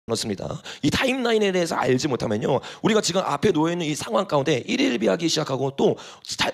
그렇습니다. 이 타임라인에 대해서 알지 못하면요, 우리가 지금 앞에 놓여있는 이 상황 가운데 일일비하기 시작하고 또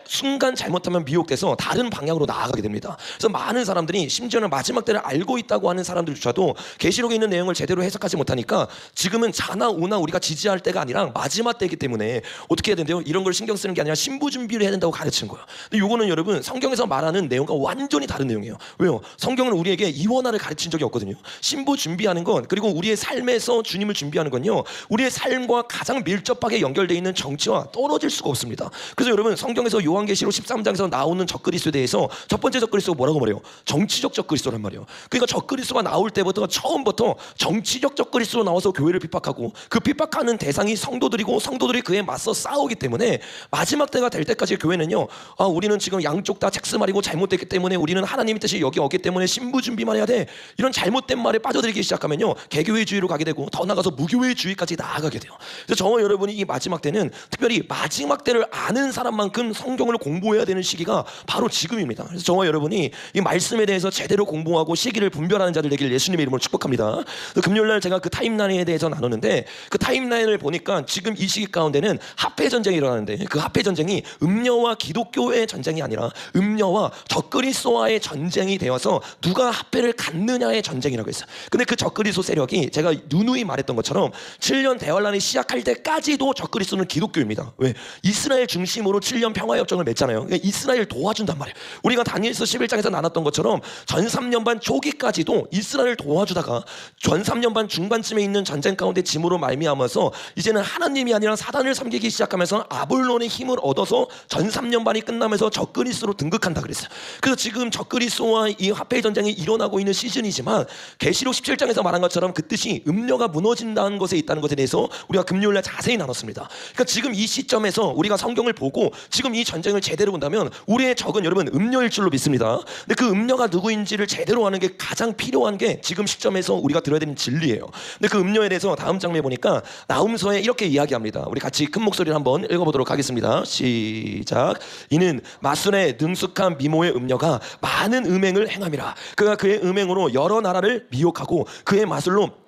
순간 잘못하면 미혹돼서 다른 방향으로 나아가게 됩니다. 그래서 많은 사람들이 심지어는 마지막 때를 알고 있다고 하는 사람들조차도 계시록에 있는 내용을 제대로 해석하지 못하니까 지금은 자나 우나 우리가 지지할 때가 아니라 마지막 때이기 때문에 어떻게 해야 된대요? 이런 걸 신경 쓰는 게 아니라 신부 준비를 해야 된다고 가르치는 거예요. 근데 요거는 여러분 성경에서 말하는 내용과 완전히 다른 내용이에요. 왜요? 성경은 우리에게 이원화를 가르친 적이 없거든요. 신부 준비하는 건, 그리고 우리의 삶에서 주님을 준비하는 건요, 우리의 삶과 가장 밀접하게 연결되어 있는 정치와 떨어질 수가 없습니다. 그래서 여러분 성경에서 요한계시록 13장에서 나오는 적그리스도에 대해서 첫 번째 적그리스도가 뭐라고 말해요? 정치적 적그리스도란 말이에요. 그러니까 적그리스도가 나올 때부터 처음부터 정치적 적그리스도로 나와서 교회를 핍박하고, 그 핍박하는 대상이 성도들이고 성도들이 그에 맞서 싸우기 때문에 마지막 때가 될 때까지 교회는요, 우리는 지금 양쪽 다 책스말이고 잘못됐기 때문에 우리는 하나님의 뜻이 여기 없기 때문에 신부 준비만 해야 돼, 이런 잘못된 말에 빠져들기 시작하면요 개교회주의로 가게 되고 더 나가서 무교회주의까지 나아가게 돼요. 그래서 저와 여러분이 이 마지막 때는 특별히 마지막 때를 아는 사람만큼 성경을 공부해야 되는 시기가 바로 지금입니다. 그래서 저와 여러분이 이 말씀에 대해서 제대로 공부하고 시기를 분별하는 자들 되길 예수님의 이름으로 축복합니다. 금요일날 제가 그 타임라인에 대해서 나누는데, 그 타임라인을 보니까 지금 이 시기 가운데는 합해 전쟁이 일어나는데, 그 합해 전쟁이 음녀와 기독교의 전쟁이 아니라 음녀와 적그리스도와의 전쟁이 되어서 누가 합해를 갖느냐의 전쟁이라고 했어요. 근데 그 적그리스도 세력이 제가 누누이 말했던 것처럼 7년 대환란이 시작할 때까지도 적그리스도는 기독교입니다. 왜? 이스라엘 중심으로 7년 평화협정을 맺잖아요. 그러니까 이스라엘 도와준단 말이에요. 우리가 다니엘서 11장에서 나눴던 것처럼 전 3년 반 초기까지도 이스라엘 도와주다가 전 3년 반 중반쯤에 있는 전쟁 가운데 짐으로 말미암아서 이제는 하나님이 아니라 사단을 섬기기 시작하면서 아볼론의 힘을 얻어서 전 3년 반이 끝나면서 적그리스도로 등극한다 그랬어요. 그래서 지금 적그리스도와 이 화폐 전쟁이 일어나고 있는 시즌이지만, 계시록 17장에서 말한 것처럼 그 뜻이 음녀가 무너진다는 것에 있다는 것에 대해서 우리가 금요일날 자세히 나눴습니다. 그러니까 지금 이 시점에서 우리가 성경을 보고 지금 이 전쟁을 제대로 본다면 우리의 적은 여러분 음녀일 줄로 믿습니다. 근데 그 음녀가 누구인지를 제대로 아는 게 가장 필요한 게 지금 시점에서 우리가 들어야 되는 진리예요. 근데 그 음녀에 대해서 다음 장면에 보니까 나훔서에 이렇게 이야기합니다. 우리 같이 큰 목소리로 한번 읽어보도록 하겠습니다. 시작. 이는 마술에 능숙한 미모의 음녀가 많은 음행을 행함이라. 그가 그의 음행으로 여러 나라를 미혹하고 그의 마술로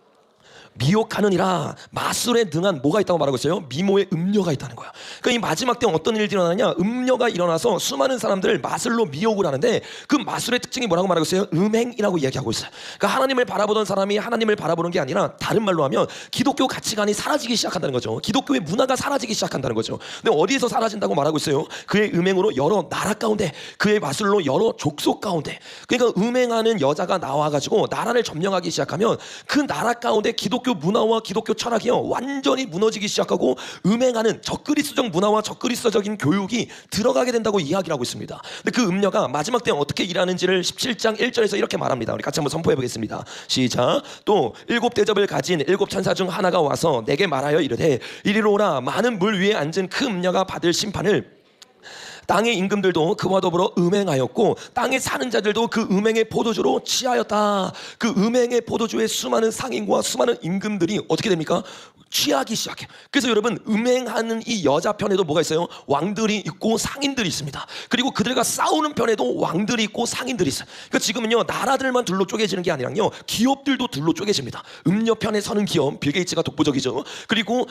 미혹하느니라. 마술에 능한 뭐가 있다고 말하고 있어요? 미모의 음녀가 있다는 거야. 그러니까 이 마지막 때 어떤 일이 일어나냐? 음녀가 일어나서 수많은 사람들을 마술로 미혹을 하는데, 그 마술의 특징이 뭐라고 말하고 있어요? 음행이라고 이야기하고 있어요. 그러니까 하나님을 바라보던 사람이 하나님을 바라보는 게 아니라, 다른 말로 하면 기독교 가치관이 사라지기 시작한다는 거죠. 기독교의 문화가 사라지기 시작한다는 거죠. 근데 어디에서 사라진다고 말하고 있어요? 그의 음행으로 여러 나라 가운데, 그의 마술로 여러 족속 가운데. 그러니까 음행하는 여자가 나와가지고 나라를 점령하기 시작하면 그 나라 가운데 기독교 문화와 기독교 철학이요 완전히 무너지기 시작하고, 음행하는 적그리스도적 문화와 적그리스도적인 교육이 들어가게 된다고 이야기를 하고 있습니다. 근데 그 음녀가 마지막 때 어떻게 일하는지를 17장 1절에서 이렇게 말합니다. 우리 같이 한번 선포해 보겠습니다. 시작. 또 7 대접을 가진 7 천사 중 하나가 와서 내게 말하여 이르되, 이리로 오라. 많은 물 위에 앉은 그 음녀가 받을 심판을 땅의 임금들도 그와 더불어 음행하였고 땅에 사는 자들도 그 음행의 포도주로 취하였다. 그 음행의 포도주의 수많은 상인과 수많은 임금들이 어떻게 됩니까? 취하기 시작해. 그래서 여러분 음행하는 이 여자 편에도 뭐가 있어요? 왕들이 있고 상인들이 있습니다. 그리고 그들과 싸우는 편에도 왕들이 있고 상인들이 있어요. 그러니까 지금은요 나라들만 둘로 쪼개지는 게 아니라요 기업들도 둘로 쪼개집니다. 음녀 편에 서는 기업, 빌 게이츠가 독보적이죠. 그리고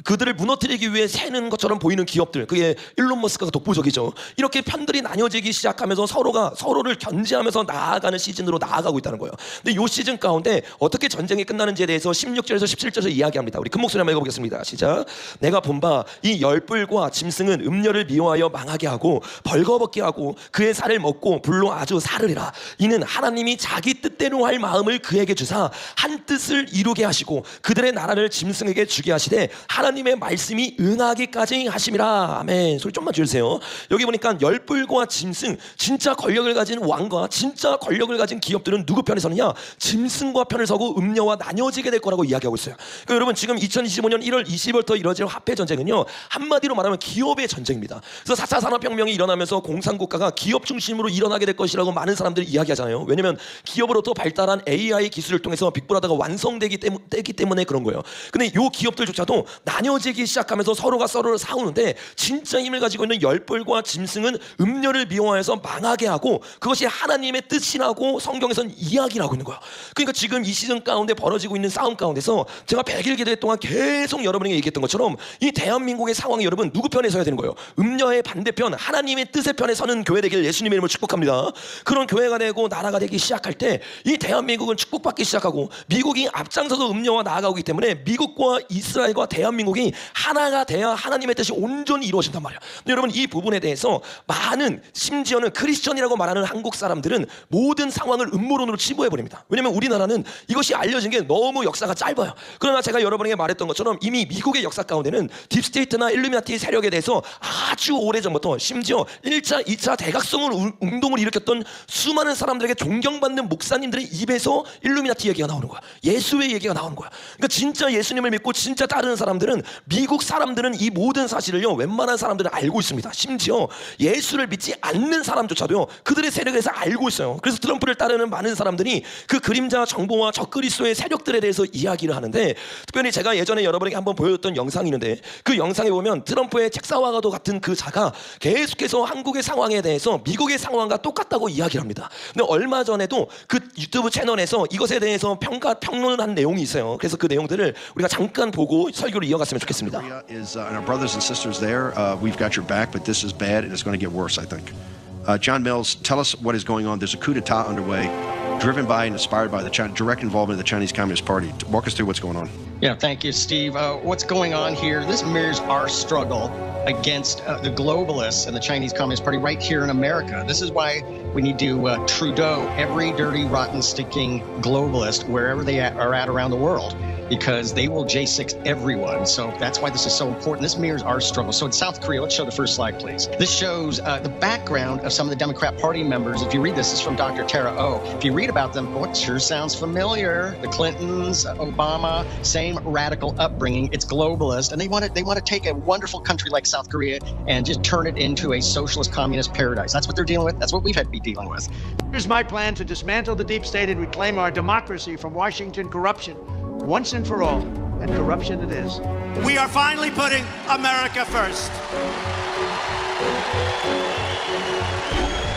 그들을 무너뜨리기 위해 새는 것처럼 보이는 기업들, 그게 일론 머스크가 독보적이죠. 이렇게 편들이 나뉘어지기 시작하면서 서로가 서로를 견제하면서 나아가는 시즌으로 나아가고 있다는 거예요. 근데 이 시즌 가운데 어떻게 전쟁이 끝나는지에 대해서 16절에서 17절에서 이야기합니다. 우리 큰 목소리 한번 읽어보겠습니다. 시작. 내가 본 바 이 열불과 짐승은 음녀를 미워하여 망하게 하고 벌거벗게 하고 그의 살을 먹고 불로 아주 사르리라. 이는 하나님이 자기 뜻대로 할 마음을 그에게 주사 한 뜻을 이루게 하시고 그들의 나라를 짐승에게 주게 하시되 하나님의 말씀이 응하기까지 하심이라. 아멘. 소리 좀만 줄이세요. 여기 보니까 열불과 짐승, 진짜 권력을 가진 왕과 진짜 권력을 가진 기업들은 누구 편에 서느냐? 짐승과 편을 서고 음녀와 나뉘어지게 될 거라고 이야기하고 있어요. 그러니까 여러분 지금 2025년 1월 20일부터 이뤄질 화폐 전쟁은요 한마디로 말하면 기업의 전쟁입니다. 그래서 4차 산업혁명이 일어나면서 공산국가가 기업 중심으로 일어나게 될 것이라고 많은 사람들이 이야기하잖아요. 왜냐하면 기업으로부터 발달한 AI 기술을 통해서 빅브라더가 완성되기 때문에 그런 거예요. 근데 이 기업들조차도 나뉘어지기 시작하면서 서로가 서로를 싸우는데 진짜 힘을 가지고 있는 열벌과 짐승은 음녀를 미워해서 망하게 하고 그것이 하나님의 뜻이라고 성경에서는 이야기를 하고 있는 거야. 그러니까 지금 이 시즌 가운데 벌어지고 있는 싸움 가운데서 제가 100일 기도회 동안 계속 여러분에게 얘기했던 것처럼 이 대한민국의 상황이 여러분 누구 편에 서야 되는 거예요? 음녀의 반대편 하나님의 뜻의 편에 서는 교회 되길 예수님의 이름으로 축복합니다. 그런 교회가 되고 나라가 되기 시작할 때 이 대한민국은 축복받기 시작하고 미국이 앞장서서 음녀와 나아가고 있기 때문에 미국과 이스라엘과 대한민국이 하나가 돼야 하나님의 뜻이 온전히 이루어진단 말이야. 근데 여러분 이 부분에 대해서 많은 심지어는 크리스천이라고 말하는 한국 사람들은 모든 상황을 음모론으로 치부해버립니다. 왜냐하면 우리나라는 이것이 알려진 게 너무 역사가 짧아요. 그러나 제가 여러분에게 말했던 것처럼 이미 미국의 역사 가운데는 딥스테이트나 일루미나티 세력에 대해서 아주 오래전부터 심지어 1차, 2차 대각성 운동을 일으켰던 수많은 사람들에게 존경받는 목사님들의 입에서 일루미나티 얘기가 나오는 거야. 예수의 얘기가 나오는 거야. 그러니까 진짜 예수님을 믿고 진짜 따르는 사람들은 미국 사람들은 이 모든 사실을요 웬만한 사람들은 알고 있습니다. 심지어 예수를 믿지 않는 사람조차도요 그들의 세력에서 알고 있어요. 그래서 트럼프를 따르는 많은 사람들이 그 그림자 정보와 적그리스도의 세력들에 대해서 이야기를 하는데 특별히 제가 예전에 여러분에게 한번 보여줬던 영상이 있는데 그 영상에 보면 트럼프의 책사와가도 같은 그 자가 계속해서 한국의 상황에 대해서 미국의 상황과 똑같다고 이야기를 합니다. 근데 얼마 전에도 그 유튜브 채널에서 이것에 대해서 평론한 내용이 있어요. 그래서 그 내용들을 우리가 잠깐 보고 설교를 이어갔으면 좋겠습니다. Korea is, and our brothers and sisters there, we've got your back, but this is bad and it's going to get worse, I think. John Mills, tell us what is going on. There's a coup d'etat underway, driven by and inspired by the direct involvement of the Chinese Communist Party. Walk us through what's going on. Yeah, thank you, Steve. What's going on here? This mirrors our struggle against the globalists and the Chinese Communist Party right here in America. This is why we need to Trudeau every dirty, rotten, stinking globalist wherever they are at around the world, because they will J6 everyone. So that's why this is so important. This mirrors our struggle. So in South Korea, let's show the first slide, please. This shows the background of some of the Democrat Party members. If you read this is from Dr. Tara O. If you read about them, it sure sounds familiar. The Clintons, Obama, same radical upbringing. It's globalist, and they want to take a wonderful country like South Korea and just turn it into a socialist communist paradise. That's what they're dealing with. That's what we've had to be dealing with. Here's my plan to dismantle the deep state and reclaim our democracy from Washington corruption. Once and for all, and corruption it is. We are finally putting America first.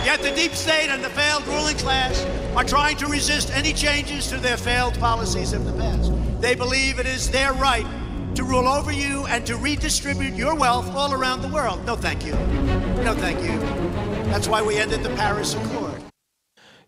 Yet the deep state and the failed ruling class are trying to resist any changes to their failed policies of the past. They believe it is their right to rule over you and to redistribute your wealth all around the world. No, thank you. No, thank you. That's why we ended the Paris Accord.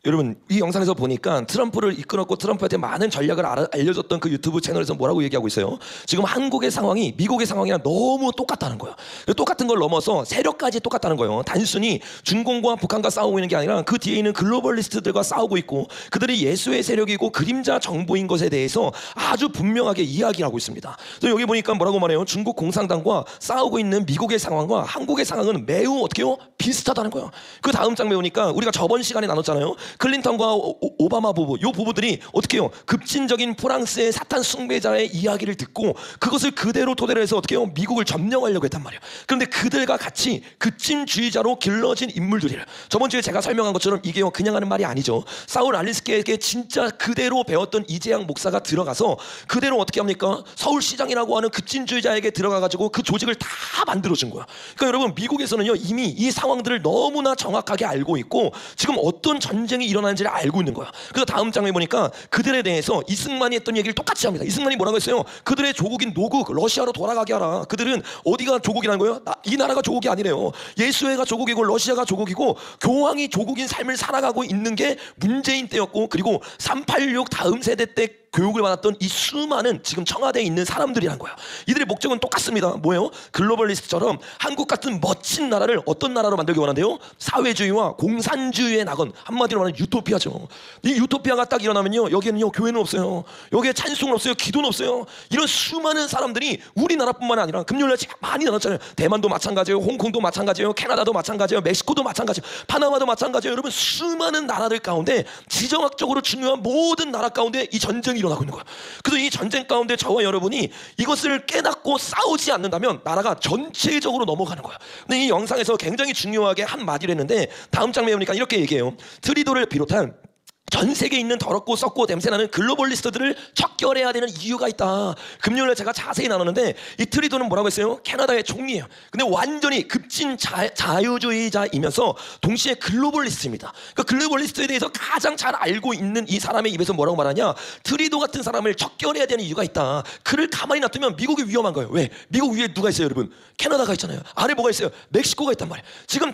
여러분 이 영상에서 보니까 트럼프를 이끌었고 트럼프한테 많은 전략을 알려줬던 그 유튜브 채널에서 뭐라고 얘기하고 있어요? 지금 한국의 상황이 미국의 상황이랑 너무 똑같다는 거예요. 똑같은 걸 넘어서 세력까지 똑같다는 거예요. 단순히 중공과 북한과 싸우고 있는 게 아니라 그 뒤에 있는 글로벌리스트들과 싸우고 있고 그들이 예수의 세력이고 그림자 정보인 것에 대해서 아주 분명하게 이야기를 하고 있습니다. 그래서 여기 보니까 뭐라고 말해요? 중국 공산당과 싸우고 있는 미국의 상황과 한국의 상황은 매우 어떻게 해요? 비슷하다는 거예요. 그 다음 장면 보니까 우리가 저번 시간에 나눴잖아요. 클린턴과 오바마 부부, 이 부부들이 어떻게 해요? 급진적인 프랑스의 사탄 숭배자의 이야기를 듣고 그것을 그대로 토대로 해서 어떻게 해요? 미국을 점령하려고 했단 말이에요. 그런데 그들과 같이 급진주의자로 길러진 인물들이에요. 저번 주에 제가 설명한 것처럼 이게 그냥 하는 말이 아니죠. 사울 알리스케에게 진짜 그대로 배웠던 이재양 목사가 들어가서 그대로 어떻게 합니까? 서울시장이라고 하는 급진주의자에게 들어가가지고 그 조직을 다 만들어준 거야. 그러니까 여러분 미국에서는요 이미 이 상황들을 너무나 정확하게 알고 있고 지금 어떤 전쟁이 일어나는지를 알고 있는 거야. 그래서 다음 장면에 보니까 그들에 대해서 이승만이 했던 얘기를 똑같이 합니다. 이승만이 뭐라고 했어요? 그들의 조국인 노국 러시아로 돌아가게 하라. 그들은 어디가 조국이라는 거예요? 이 나라가 조국이 아니래요. 예수회가 조국이고 러시아가 조국이고 교황이 조국인 삶을 살아가고 있는 게 문재인 때였고 그리고 386 다음 세대 때 교육을 받았던 이 수많은 지금 청와대에 있는 사람들이란 거야. 이들의 목적은 똑같습니다. 뭐예요? 글로벌리스트처럼 한국 같은 멋진 나라를 어떤 나라로 만들기 원한대요? 사회주의와 공산주의의 낙원, 한마디로 말하면 유토피아죠. 이 유토피아가 딱 일어나면요 여기에는요 교회는 없어요. 여기에 찬송은 없어요. 기도는 없어요. 이런 수많은 사람들이 우리나라뿐만 아니라 금요일날 많이 나눴잖아요. 대만도 마찬가지예요. 홍콩도 마찬가지예요. 캐나다도 마찬가지예요. 멕시코도 마찬가지예요. 파나마도 마찬가지예요. 여러분 수많은 나라들 가운데 지정학적으로 중요한 모든 나라 가운데 이 전쟁이 일어나고 있는 거야. 그래서 이 전쟁 가운데 저와 여러분이 이것을 깨닫고 싸우지 않는다면 나라가 전체적으로 넘어가는 거야. 근데 이 영상에서 굉장히 중요하게 한 마디를 했는데 다음 장면에 보니까 이렇게 얘기해요. 트리도를 비롯한 전 세계에 있는 더럽고 썩고 냄새나는 글로벌리스트들을 척결해야 되는 이유가 있다. 금요일에 제가 자세히 나눴는데 이 트리도는 뭐라고 했어요? 캐나다의 총리예요. 근데 완전히 급진 자유주의자이면서 동시에 글로벌리스트입니다. 그 글로벌리스트에 대해서 가장 잘 알고 있는 이 사람의 입에서 뭐라고 말하냐? 트리도 같은 사람을 척결해야 되는 이유가 있다. 그를 가만히 놔두면 미국이 위험한 거예요. 왜? 미국 위에 누가 있어요, 여러분? 캐나다가 있잖아요. 아래 뭐가 있어요? 멕시코가 있단 말이에요. 지금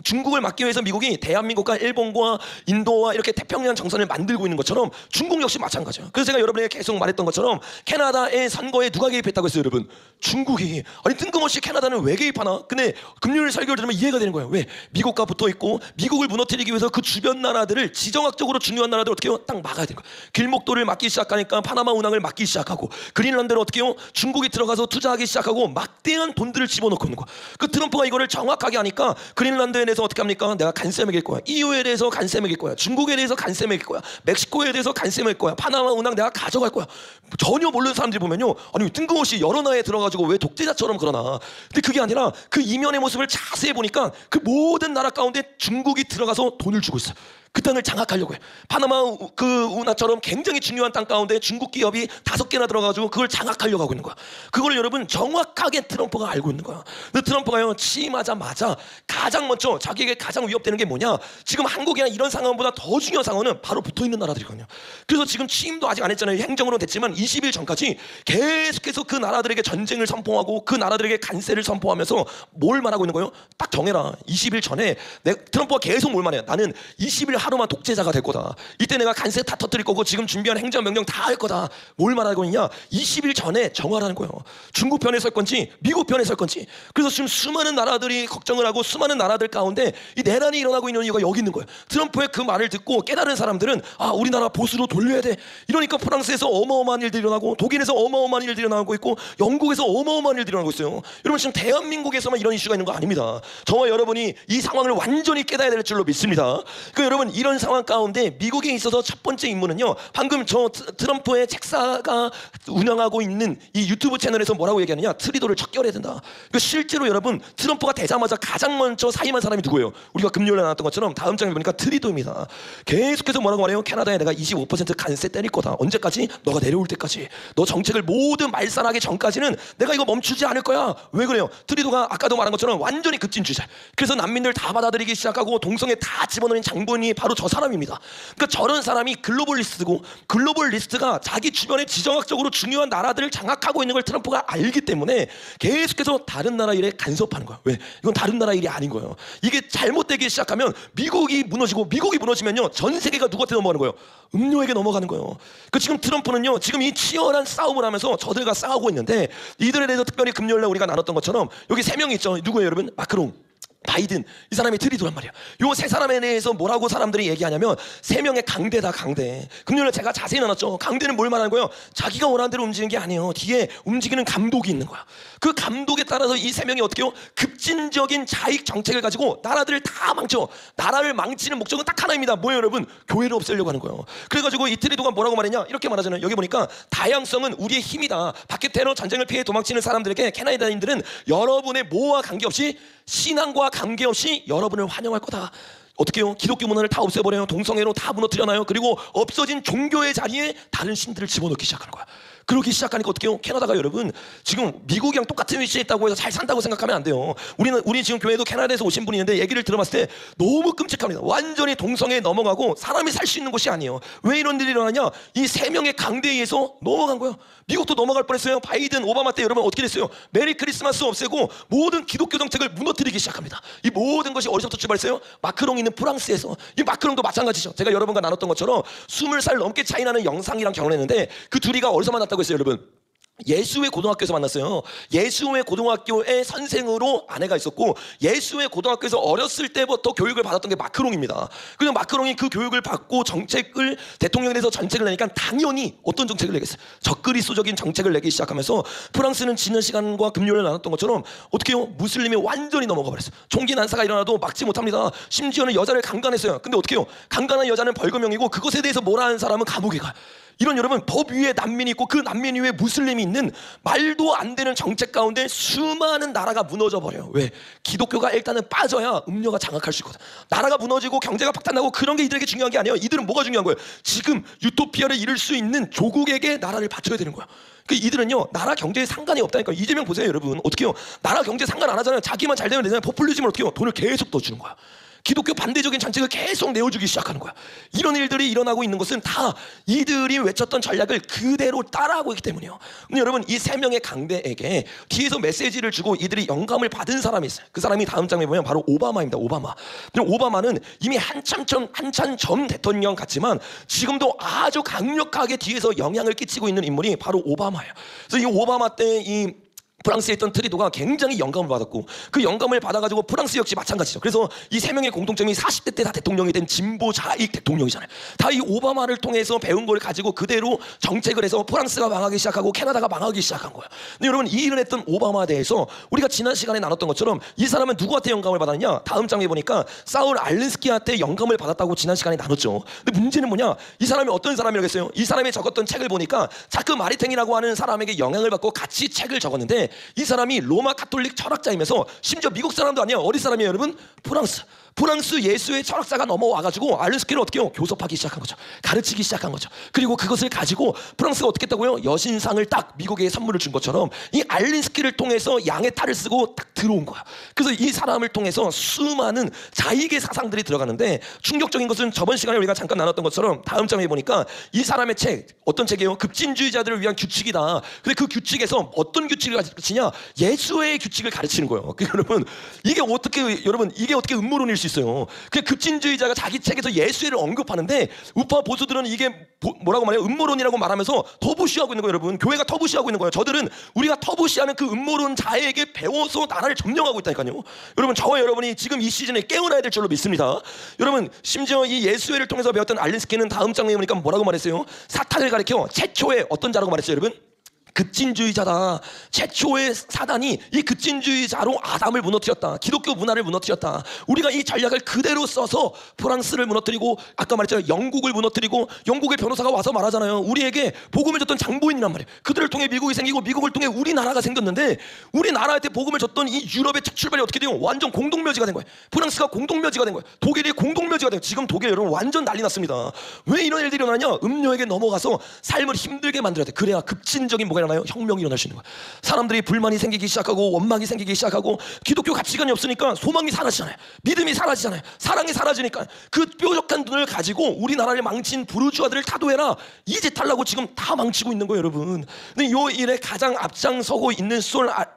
중국을 막기 위해서 미국이 대한민국과 일본과 인도와 이렇게 태평양 정선을 만들고 있는 것처럼 중국 역시 마찬가지예요. 그래서 제가 여러분에게 계속 말했던 것처럼 캐나다의 선거에 누가 개입했다고 했어요, 여러분? 중국이. 아니 뜬금없이 캐나다는 왜 개입하나? 근데 금요일 설교를 들으면 이해가 되는 거예요. 왜? 미국과 붙어 있고 미국을 무너뜨리기 위해서 그 주변 나라들을 지정학적으로 중요한 나라들 어떻게 해요? 딱 막아야 되는 거예요. 길목도를 막기 시작하니까 파나마 운항을 막기 시작하고 그린란드를 어떻게 해요? 중국이 들어가서 투자하기 시작하고 막대한 돈들을 집어넣고 있는 거예요. 그 트럼프가 이거를 정확하게 하니까 그린란드에 대해서 어떻게 합니까? 내가 관세 매길 거야. EU에 대해서 관세 매길 거야. 중국에 대해서 관세 매길 거야. 멕시코에 대해서 관세 매길 거야. 파나마 운항 내가 가져갈 거야. 전혀 모르는 사람들이 보면요, 아니 뜬금없이 여러 나라에 들어가지고 왜 독재자처럼 그러나? 근데 그게 아니라 그 이면의 모습을 자세히 보니까 그 모든 나라 가운데 중국이 들어가서 돈을 주고 있어요. 그 땅을 장악하려고 해. 파나마 그 운하처럼 굉장히 중요한 땅 가운데 중국 기업이 5개나 들어가가지고 그걸 장악하려고 하고 있는 거야. 그걸 여러분 정확하게 트럼프가 알고 있는 거야. 근데 트럼프가요, 취임하자마자 가장 먼저 자기에게 가장 위협되는 게 뭐냐? 지금 한국이나 이런 상황보다 더 중요한 상황은 바로 붙어있는 나라들이거든요. 그래서 지금 취임도 아직 안 했잖아요. 행정으로 됐지만 20일 전까지 계속해서 그 나라들에게 전쟁을 선포하고 그 나라들에게 관세를 선포하면서 뭘 말하고 있는 거예요? 딱 정해라. 20일 전에 트럼프가 계속 뭘 말해요? 나는 20일 하루만 독재자가 될 거다. 이때 내가 관세 다 터뜨릴 거고 지금 준비한 행정명령 다 할 거다. 뭘 말하고 있냐? 20일 전에 정하라는 거예요. 중국 편에 설 건지 미국 편에 설 건지. 그래서 지금 수많은 나라들이 걱정을 하고 수많은 나라들 가운데 이 내란이 일어나고 있는 이유가 여기 있는 거예요. 트럼프의 그 말을 듣고 깨달은 사람들은 아, 우리나라 보수로 돌려야 돼. 이러니까 프랑스에서 어마어마한 일들이 일어나고 독일에서 어마어마한 일들이 일어나고 있고 영국에서 어마어마한 일들이 일어나고 있어요. 여러분 지금 대한민국에서만 이런 이슈가 있는 거 아닙니다. 저와 여러분이 이 상황을 완전히 깨달아야 될 줄로 믿습니다. 그 여러분 이런 상황 가운데 미국에 있어서 첫 번째 임무는요, 방금 저 트럼프의 책사가 운영하고 있는 이 유튜브 채널에서 뭐라고 얘기하느냐? 트리도를 척결해야 된다. 그 실제로 여러분 트럼프가 되자마자 가장 먼저 사임한 사람이 누구예요? 우리가 금요일에 나눴던 것처럼 다음 장에 보니까 트리도입니다. 계속해서 뭐라고 말해요? 캐나다에 내가 25% 관세 때릴 거다. 언제까지? 너가 내려올 때까지. 너 정책을 모두 말살하기 전까지는 내가 이거 멈추지 않을 거야. 왜 그래요? 트리도가 아까도 말한 것처럼 완전히 급진주의자. 그래서 난민들 다 받아들이기 시작하고 동성애 다 집어넣는 장본인이 바로 저 사람입니다. 그러니까 저런 사람이 글로벌리스트고 글로벌리스트가 자기 주변에 지정학적으로 중요한 나라들을 장악하고 있는 걸 트럼프가 알기 때문에 계속해서 다른 나라 일에 간섭하는 거야. 왜? 이건 다른 나라 일이 아닌 거예요. 이게 잘못되기 시작하면 미국이 무너지고 미국이 무너지면요 전 세계가 누구한테 넘어가는 거예요? 음료에게 넘어가는 거예요. 그 지금 트럼프는요 지금 이 치열한 싸움을 하면서 저들과 싸우고 있는데 이들에 대해서 특별히 금요일날 우리가 나눴던 것처럼 여기 3명이 있죠. 누구예요 여러분? 마크롱, 바이든, 이 사람이 트리도란 말이야. 요 세 사람에 대해서 뭐라고 사람들이 얘기하냐면 3명의 강대다, 강대. 금요일에 제가 자세히 나눴죠. 강대는 뭘 말하는 거예요? 자기가 원하는 대로 움직이는 게 아니에요. 뒤에 움직이는 감독이 있는 거야. 그 감독에 따라서 이 3명이 어떻게 해요? 급진적인 자익 정책을 가지고 나라들을 다 망쳐. 나라를 망치는 목적은 딱 하나입니다. 뭐예요 여러분? 교회를 없애려고 하는 거예요. 그래가지고 이 트리도가 뭐라고 말했냐? 이렇게 말하잖아요. 여기 보니까 다양성은 우리의 힘이다. 밖에 테러 전쟁을 피해 도망치는 사람들에게 캐나다인들은 여러분의 뭐와 관계없이 신앙과 관계없이 여러분을 환영할 거다. 어떻게 해요? 기독교 문화를 다 없애버려요. 동성애로 다 무너뜨려놔요. 그리고 없어진 종교의 자리에 다른 신들을 집어넣기 시작하는 거야. 그러기 시작하니까 어떻게 해요? 캐나다가 여러분 지금 미국이랑 똑같은 위치에 있다고 해서 잘 산다고 생각하면 안 돼요. 우리 지금 교회도 캐나다에서 오신 분이 있는데 얘기를 들어봤을 때 너무 끔찍합니다. 완전히 동성애에 넘어가고 사람이 살 수 있는 곳이 아니에요. 왜 이런 일이 일어나냐? 이 3명의 강대에 의해서 넘어간 거예요. 미국도 넘어갈 뻔했어요. 바이든, 오바마 때 여러분 어떻게 됐어요? 메리 크리스마스 없애고 모든 기독교 정책을 무너뜨리기 시작합니다. 이 모든 것이 어디서부터 출발했어요? 마크롱이 있는 프랑스에서. 이 마크롱도 마찬가지죠. 제가 여러분과 나눴던 것처럼 20살 넘게 차이 나는 영상이랑 결혼했는데 그 둘이가 어디서 만났다고 했어요 여러분? 예수의 고등학교에서 만났어요. 예수의 고등학교의 선생으로 아내가 있었고 예수의 고등학교에서 어렸을 때부터 교육을 받았던 게 마크롱입니다. 그냥 마크롱이 그 교육을 받고 정책을 대통령에 대해서 정책을 내니까 당연히 어떤 정책을 내겠어요? 적그리스도적인 정책을 내기 시작하면서 프랑스는 지난 시간과 금요일에 나눴던 것처럼 어떻게 해요? 무슬림이 완전히 넘어가 버렸어요. 총기 난사가 일어나도 막지 못합니다. 심지어는 여자를 강간했어요. 근데 어떻게 해요? 강간한 여자는 벌금형이고 그것에 대해서 뭐라 하는 사람은 감옥에 가요. 이런 여러분 법 위에 난민이 있고 그 난민 위에 무슬림이 있는 말도 안 되는 정책 가운데 수많은 나라가 무너져 버려요. 왜? 기독교가 일단은 빠져야 음료가 장악할 수 있거든. 나라가 무너지고 경제가 박탈나고 그런 게 이들에게 중요한 게 아니에요. 이들은 뭐가 중요한 거예요? 지금 유토피아를 이룰 수 있는 조국에게 나라를 바쳐야 되는 거야. 이들은요 나라 경제에 상관이 없다니까. 이재명 보세요 여러분. 어떻게 해요? 나라 경제 상관 안 하잖아요. 자기만 잘 되면 되잖아요. 포퓰리즘을 어떻게 해요? 돈을 계속 넣어주는 거야. 기독교 반대적인 정책을 계속 내어주기 시작하는 거야. 이런 일들이 일어나고 있는 것은 다 이들이 외쳤던 전략을 그대로 따라하고 있기 때문이에요. 근데 여러분 이 세 명의 강대에게 뒤에서 메시지를 주고 이들이 영감을 받은 사람이 있어요. 그 사람이 다음 장에 보면 바로 오바마입니다. 오바마. 근데 오바마는 이미 한참 전 대통령 같지만 지금도 아주 강력하게 뒤에서 영향을 끼치고 있는 인물이 바로 오바마예요. 그래서 이 오바마 때 이 프랑스에 있던 트리도가 굉장히 영감을 받았고 그 영감을 받아가지고 프랑스 역시 마찬가지죠. 그래서 이 세 명의 공통점이 40대 때 다 대통령이 된 진보 좌익 대통령이잖아요. 다 이 오바마를 통해서 배운 걸 가지고 그대로 정책을 해서 프랑스가 망하기 시작하고 캐나다가 망하기 시작한 거예요. 근데 여러분 이 일을 했던 오바마에 대해서 우리가 지난 시간에 나눴던 것처럼 이 사람은 누구한테 영감을 받았냐? 다음 장에 보니까 사울 알렌스키한테 영감을 받았다고 지난 시간에 나눴죠. 근데 문제는 뭐냐? 이 사람이 어떤 사람이라겠어요? 이 사람이 적었던 책을 보니까 자크 마리탱이라고 하는 사람에게 영향을 받고 같이 책을 적었는데 이 사람이 로마 가톨릭 철학자이면서 심지어 미국 사람도 아니야. 어디 사람이에요 여러분? 프랑스 예수의 철학자가 넘어와가지고 알렌스키를 어떻게 해요? 교섭하기 시작한 거죠. 가르치기 시작한 거죠. 그리고 그것을 가지고 프랑스가 어떻게 했다고요? 여신상을 딱 미국에 선물을 준 것처럼 이 알렌스키를 통해서 양의 탈을 쓰고 딱 들어온 거야. 그래서 이 사람을 통해서 수많은 자익의 사상들이 들어가는데 충격적인 것은 저번 시간에 우리가 잠깐 나눴던 것처럼 다음 장에 보니까 이 사람의 책 어떤 책이에요? 급진주의자들을 위한 규칙이다. 근데 그 규칙에서 어떤 규칙을 가르치냐? 예수의 규칙을 가르치는 거예요. 여러분 이게 어떻게 음모론일 수 있어요. 그 급진주의자가 자기 책에서 예수를 언급하는데 우파 보수들은 이게 뭐라고 말해요? 음모론이라고 말하면서 터부시하고 있는 거예요. 여러분 교회가 터부시하고 있는 거예요. 저들은 우리가 터부시하는 그 음모론자에게 배워서 나라를 점령하고 있다니까요. 여러분 저와 여러분이 지금 이 시즌에 깨어나야 될 줄로 믿습니다. 여러분 심지어 이 예수회를 통해서 배웠던 알렌스키는 다음 장에 보니까 뭐라고 말했어요? 사탄을 가리켜 최초의 어떤 자라고 말했어요 여러분? 급진주의자다. 최초의 사단이 이 급진주의자로 아담을 무너뜨렸다. 기독교 문화를 무너뜨렸다. 우리가 이 전략을 그대로 써서 프랑스를 무너뜨리고 아까 말했잖아요. 영국을 무너뜨리고 영국의 변호사가 와서 말하잖아요. 우리에게 복음을 줬던 장보인이란 말이에요. 그들을 통해 미국이 생기고 미국을 통해 우리나라가 생겼는데 우리나라한테 복음을 줬던 이 유럽의 첫 출발이 어떻게 돼요? 완전 공동묘지가 된 거예요. 프랑스가 공동묘지가 된 거예요. 독일이 공동묘지가 된 거예요. 지금 독일 여러분 완전 난리 났습니다. 왜 이런 일들이 일어나냐? 음료에게 넘어가서 삶을 힘들게 만들어야 돼. 그래야 급진적인 뭐가 일어나요? 혁명이 일어날 수 있는 거야. 사람들이 불만이 생기기 시작하고 원망이 생기기 시작하고 기독교 가치관이 없으니까 소망이 사라지잖아요. 믿음이 사라지잖아요. 사랑이 사라지니까 그 뾰족한 눈을 가지고 우리나라를 망친 부르주아들을 타도해라. 이 짓 하려고 지금 다 망치고 있는 거예요 여러분. 근데 이 일에 가장 앞장서고 있는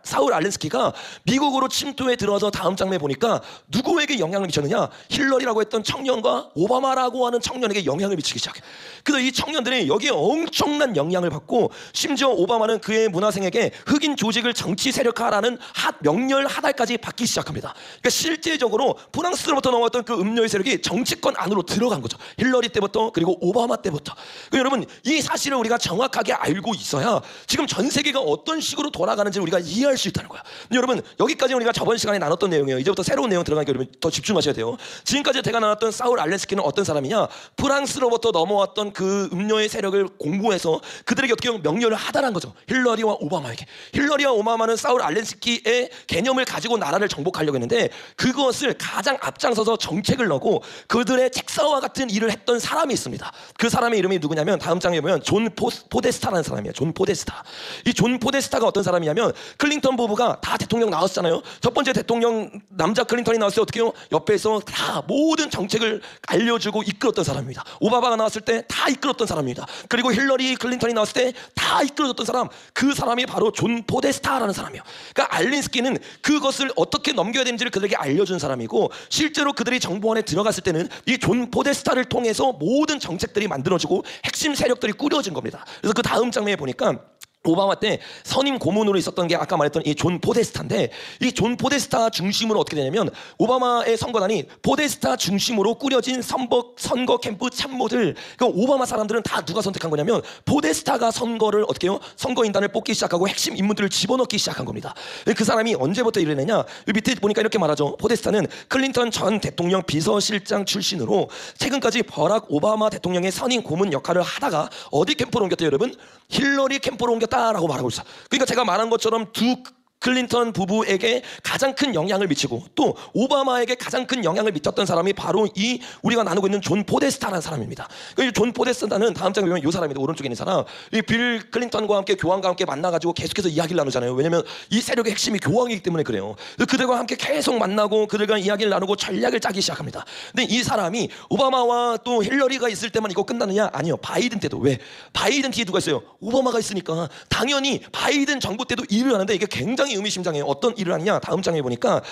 사울 알렌스키가 미국으로 침투해 들어와서 다음 장면에 보니까 누구에게 영향을 미쳤느냐? 힐러리라고 했던 청년과 오바마라고 하는 청년에게 영향을 미치기 시작해. 그래서 이 청년들이 여기에 엄청난 영향을 받고 심지어 오바마는 그의 문화생에게 흑인 조직을 정치 세력화라는 명렬 하달까지 받기 시작합니다. 그러니까 실제적으로 프랑스로부터 넘어왔던 그 음료의 세력이 정치권 안으로 들어간 거죠. 힐러리 때부터 그리고 오바마 때부터. 여러분 이 사실을 우리가 정확하게 알고 있어야 지금 전 세계가 어떤 식으로 돌아가는지 우리가 이해할 수 있다는 거야. 여러분 여기까지 우리가 저번 시간에 나눴던 내용이에요. 이제부터 새로운 내용 들어가니까 여러분 더 집중하셔야 돼요. 지금까지 제가 나눴던 사울 알렌스키는 어떤 사람이냐? 프랑스로부터 넘어왔던 그 음료의 세력을 공부해서 그들에게 어떻게 명령을 하달한 거죠. 힐러리와 오바마에게. 힐러리와 오바마는 사울 알렌스키의 개념을 가지고 나라를 정복하려고 했는데 그것을 가장 앞장서서 정책을 넣고 그들의 책사와 같은 일을 했던 사람이 있습니다. 그 사람의 이름이 누구냐면 다음 장에 보면 존 포데스타라는 사람이에요. 존 포데스타. 이 존 포데스타가 어떤 사람이냐면 클린턴 부부가 다 대통령 나왔잖아요. 첫 번째 대통령 남자 클린턴이 나왔을 때 어떻게 해요? 옆에서 다 모든 정책을 알려주고 이끌었던 사람입니다. 오바마가 나왔을 때 다 이끌었던 사람입니다. 그리고 힐러리 클린턴이 나왔을 때 다 이끌어줬던 사람, 그 사람이 바로 존 포데스타라는 사람이에요. 그러니까 알렌스키는 그것을 어떻게 넘겨야 되는지를 그들에게 알려준 사람이고 실제로 그들이 정보원에 들어갔을 때는 이 존 포데스타를 통해서 모든 정책들이 만들어지고 핵심 세력들이 꾸려진 겁니다. 그래서 그 다음 장면에 보니까 오바마 때 선임 고문으로 있었던 게 아까 말했던 이 존 포데스타인데, 이 존 포데스타 중심으로 어떻게 되냐면 오바마의 선거단이 포데스타 중심으로 꾸려진 선거 캠프 참모들, 그 오바마 사람들은 다 누가 선택한 거냐면 포데스타가 선거를 어떻게 해요? 선거인단을 뽑기 시작하고 핵심 인물들을 집어넣기 시작한 겁니다. 그 사람이 언제부터 이러느냐, 밑에 보니까 이렇게 말하죠. 포데스타는 클린턴 전 대통령 비서실장 출신으로 최근까지 버락 오바마 대통령의 선임 고문 역할을 하다가 어디 캠프로 옮겼대요, 여러분? 힐러리 캠프로 옮겼다라고 말하고 있어요. 그러니까 제가 말한 것처럼 두 클린턴 부부에게 가장 큰 영향을 미치고 또 오바마에게 가장 큰 영향을 미쳤던 사람이 바로 이 우리가 나누고 있는 존 포데스타라는 사람입니다. 이 존 포데스타는 다음 장에 보면 이 사람입니다. 오른쪽에 있는 사람. 이 빌 클린턴과 함께 교황과 함께 만나가지고 계속해서 이야기를 나누잖아요. 왜냐하면 이 세력의 핵심이 교황이기 때문에 그래요. 그들과 함께 계속 만나고 그들과 이야기를 나누고 전략을 짜기 시작합니다. 근데 이 사람이 오바마와 또 힐러리가 있을 때만 이거 끝나느냐? 아니요. 바이든 때도. 왜? 바이든 뒤에 누가 있어요? 오바마가 있으니까 당연히 바이든 정부 때도 일을 하는데 이게 굉장히 의미심장해요. 어떤 일을 하느냐? 다음 장에 보니까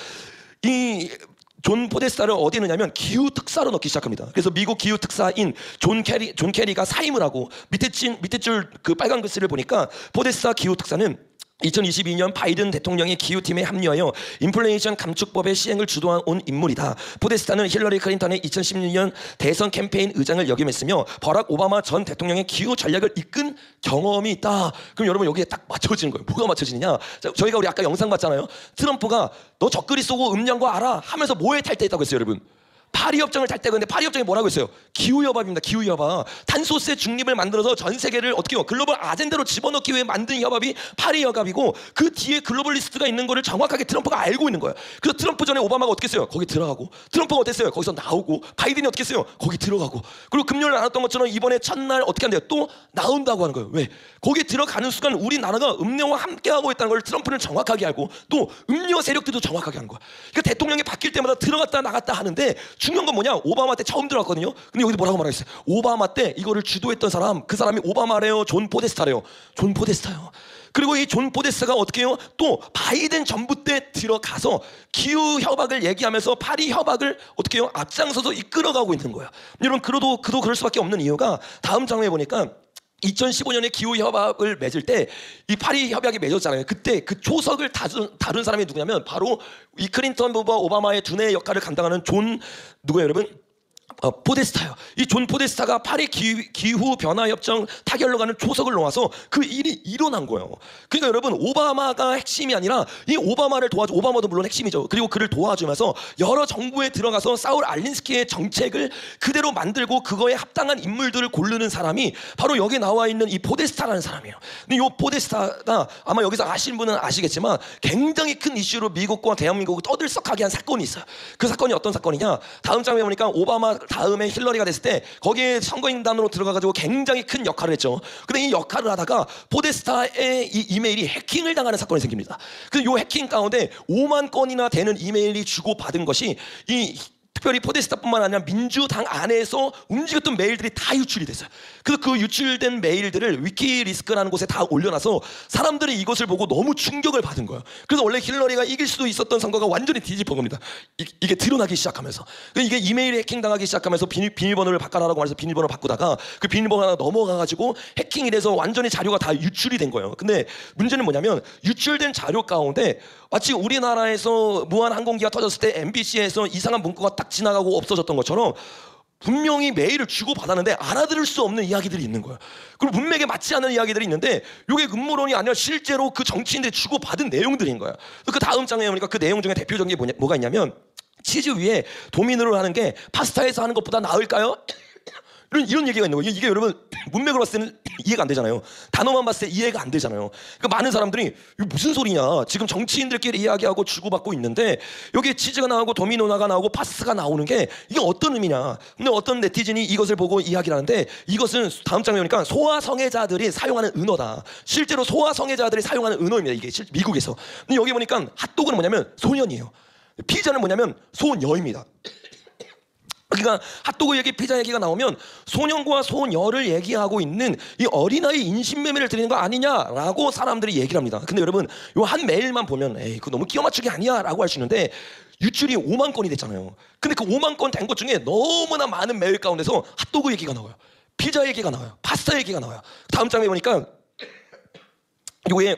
이 존 포데스타를 어디에 넣냐면 기후 특사로 넣기 시작합니다. 그래서 미국 기후 특사인 존 캐리가 사임을 하고 밑에 줄 그 빨간 글씨를 보니까 포데스타 기후 특사는 2022년 바이든 대통령의 기후팀에 합류하여 인플레이션 감축법의 시행을 주도한 온 인물이다. 포데스타는 힐러리 클린턴의 2016년 대선 캠페인 의장을 역임했으며 버락 오바마 전 대통령의 기후 전략을 이끈 경험이 있다. 그럼 여러분 여기에 딱 맞춰지는 거예요. 뭐가 맞춰지느냐? 저희가 우리 아까 영상 봤잖아요. 트럼프가 너 적그리 쏘고 음량 거 알아? 하면서 뭐에 탈퇴했다고 했어요, 여러분? 파리 협정을 탈퇴했는데 근데 파리 협정이 뭐라고 했어요? 기후 협약입니다. 기후 협약. 탄소세 중립을 만들어서 전 세계를 어떻게 해요? 글로벌 아젠다로 집어넣기 위해 만든 협약이 파리 협약이고 그 뒤에 글로벌리스트가 있는 거를 정확하게 트럼프가 알고 있는 거예요. 그래서 트럼프 전에 오바마가 어떻게 했어요? 거기 들어가고, 트럼프가 어땠어요? 거기서 나오고, 바이든이 어떻게 했어요? 거기 들어가고, 그리고 금요일 나눴던 것처럼 이번에 첫날 어떻게 한대요? 또 나온다고 하는 거예요. 왜? 거기 들어가는 순간 우리나라가 음료와 함께하고 있다는 걸 트럼프는 정확하게 알고 또 음료 세력들도 정확하게 하는 거야. 그러니까 대통령이 바뀔 때마다 들어갔다 나갔다 하는데 중요한 건 뭐냐? 오바마 때 처음 들어갔거든요. 근데 여기서 뭐라고 말하겠어요? 오바마 때 이거를 주도했던 사람, 그 사람이 오바마래요? 존 포데스타래요? 존 포데스타요. 그리고 이 존 포데스타가 어떻게 해요? 또 바이든 정부 때 들어가서 기후 협약을 얘기하면서 파리 협약을 어떻게 해요? 앞장서서 이끌어가고 있는 거야. 여러분 그도 그럴 수밖에 없는 이유가 다음 장면에 보니까 2015년에 기후 협약을 맺을 때 이 파리 협약이 맺었잖아요. 그때 그 초석을 다룬 사람이 누구냐면 바로 이 클린턴 부부와 오바마의 두뇌의 역할을 감당하는 존 누구예요, 여러분? 포데스타요. 이 존 포데스타가 파리 기후 변화 협정 타결로 가는 초석을 놓아서 그 일이 일어난 거예요. 그러니까 여러분 오바마가 핵심이 아니라 이 오바마를 도와줘, 오바마도 물론 핵심이죠. 그리고 그를 도와주면서 여러 정부에 들어가서 사울 알린스키의 정책을 그대로 만들고 그거에 합당한 인물들을 고르는 사람이 바로 여기 나와 있는 이 포데스타라는 사람이에요. 근데 이 포데스타가 아마 여기서 아시는 분은 아시겠지만 굉장히 큰 이슈로 미국과 대한민국을 떠들썩하게 한 사건이 있어요. 그 사건이 어떤 사건이냐? 다음 장면에 보니까 오바마 다음에 힐러리가 됐을 때 거기에 선거인단으로 들어가가지고 굉장히 큰 역할을 했죠. 근데 이 역할을 하다가 포데스타의 이 이메일이 해킹을 당하는 사건이 생깁니다. 그래서 이 해킹 가운데 5만 건이나 되는 이메일이 주고받은 것이 이 특별히 포데스타뿐만 아니라 민주당 안에서 움직였던 메일들이 다 유출이 됐어요. 그래서 그 유출된 메일들을 위키리스크라는 곳에 다 올려놔서 사람들이 이것을 보고 너무 충격을 받은 거예요. 그래서 원래 힐러리가 이길 수도 있었던 선거가 완전히 뒤집어진 겁니다. 이게 드러나기 시작하면서 이게 이메일이 해킹당하기 시작하면서 비밀번호를 바꿔라라고 말해서 비밀번호를 바꾸다가 그 비밀번호가 넘어가가지고 해킹이 돼서 완전히 자료가 다 유출이 된 거예요. 근데 문제는 뭐냐면 유출된 자료 가운데 마치 우리나라에서 무한항공기가 터졌을 때 MBC에서 이상한 문구가 딱 지나가고 없어졌던 것처럼 분명히 메일을 주고받았는데 알아들을 수 없는 이야기들이 있는 거예요. 그리고 문맥에 맞지 않는 이야기들이 있는데 이게 음모론이 아니라 실제로 그 정치인들이 주고받은 내용들인 거예요. 그 다음 장에 보니까 그 내용 중에 대표적인 게 뭐가 있냐면 치즈 위에 도미노를 하는 게 파스타에서 하는 것보다 나을까요? 이런 얘기가 있는 거예요. 이게 여러분 문맥으로 봤을 때는 이해가 안 되잖아요. 단어만 봤을 때 이해가 안 되잖아요. 그러니까 많은 사람들이 이거 무슨 소리냐? 지금 정치인들끼리 이야기하고 주고받고 있는데 여기에 치즈가 나오고 도미노가 나오고 파스가 나오는 게 이게 어떤 의미냐? 근데 어떤 네티즌이 이것을 보고 이야기를 하는데 이것은 다음 장면에 보니까 소아성애자들이 사용하는 은어다. 실제로 소아성애자들이 사용하는 은어입니다. 이게 미국에서. 근데 여기 보니까 핫도그는 뭐냐면 소년이에요. 피자는 뭐냐면 소녀입니다. 그러니까 핫도그 얘기, 피자 얘기가 나오면 소년과 소녀를 얘기하고 있는 이 어린아이 인신매매를 드리는 거 아니냐라고 사람들이 얘기를 합니다. 근데 여러분 요 한 메일만 보면 에이 그거 너무 끼워 맞추기 아니야 라고 할 수 있는데 유출이 5만 건이 됐잖아요. 근데 그 5만 건 된 것 중에 너무나 많은 메일 가운데서 핫도그 얘기가 나와요. 피자 얘기가 나와요. 파스타 얘기가 나와요. 다음 장에 보니까 요게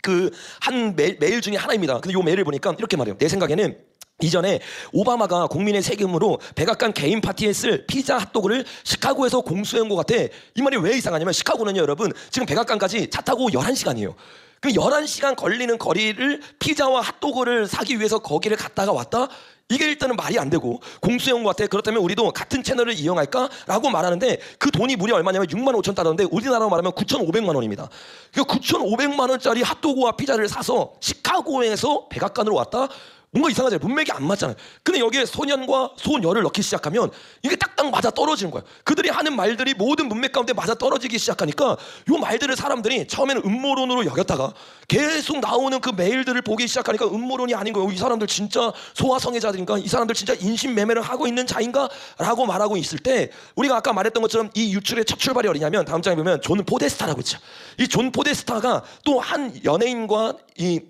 그 한 메일 중에 하나입니다. 근데 요 메일을 보니까 이렇게 말해요. 내 생각에는 이전에 오바마가 국민의 세금으로 백악관 개인 파티에 쓸 피자 핫도그를 시카고에서 공수한 것 같아. 이 말이 왜 이상하냐면 시카고는요 여러분 지금 백악관까지 차 타고 11시간이에요. 그 11시간 걸리는 거리를 피자와 핫도그를 사기 위해서 거기를 갔다가 왔다? 이게 일단은 말이 안 되고 공수해온 것 같아. 그렇다면 우리도 같은 채널을 이용할까라고 말하는데 그 돈이 무려 얼마냐면 65,000달러인데 우리나라로 말하면 9,500만 원입니다. 그러니까 9,500만 원짜리 핫도그와 피자를 사서 시카고에서 백악관으로 왔다? 뭔가 이상하잖아요. 문맥이 안 맞잖아요. 근데 여기에 소년과 소녀를 넣기 시작하면 이게 딱딱 맞아 떨어지는 거예요. 그들이 하는 말들이 모든 문맥 가운데 맞아 떨어지기 시작하니까 요 말들을 사람들이 처음에는 음모론으로 여겼다가 계속 나오는 그 메일들을 보기 시작하니까 음모론이 아닌 거예요. 이 사람들 진짜 소아성애자들인가? 이 사람들 진짜 인신매매를 하고 있는 자인가? 라고 말하고 있을 때 우리가 아까 말했던 것처럼 이 유출의 첫 출발이 어디냐면 다음 장에 보면 존 포데스타라고 있죠. 이 존 포데스타가 또 한 연예인과 이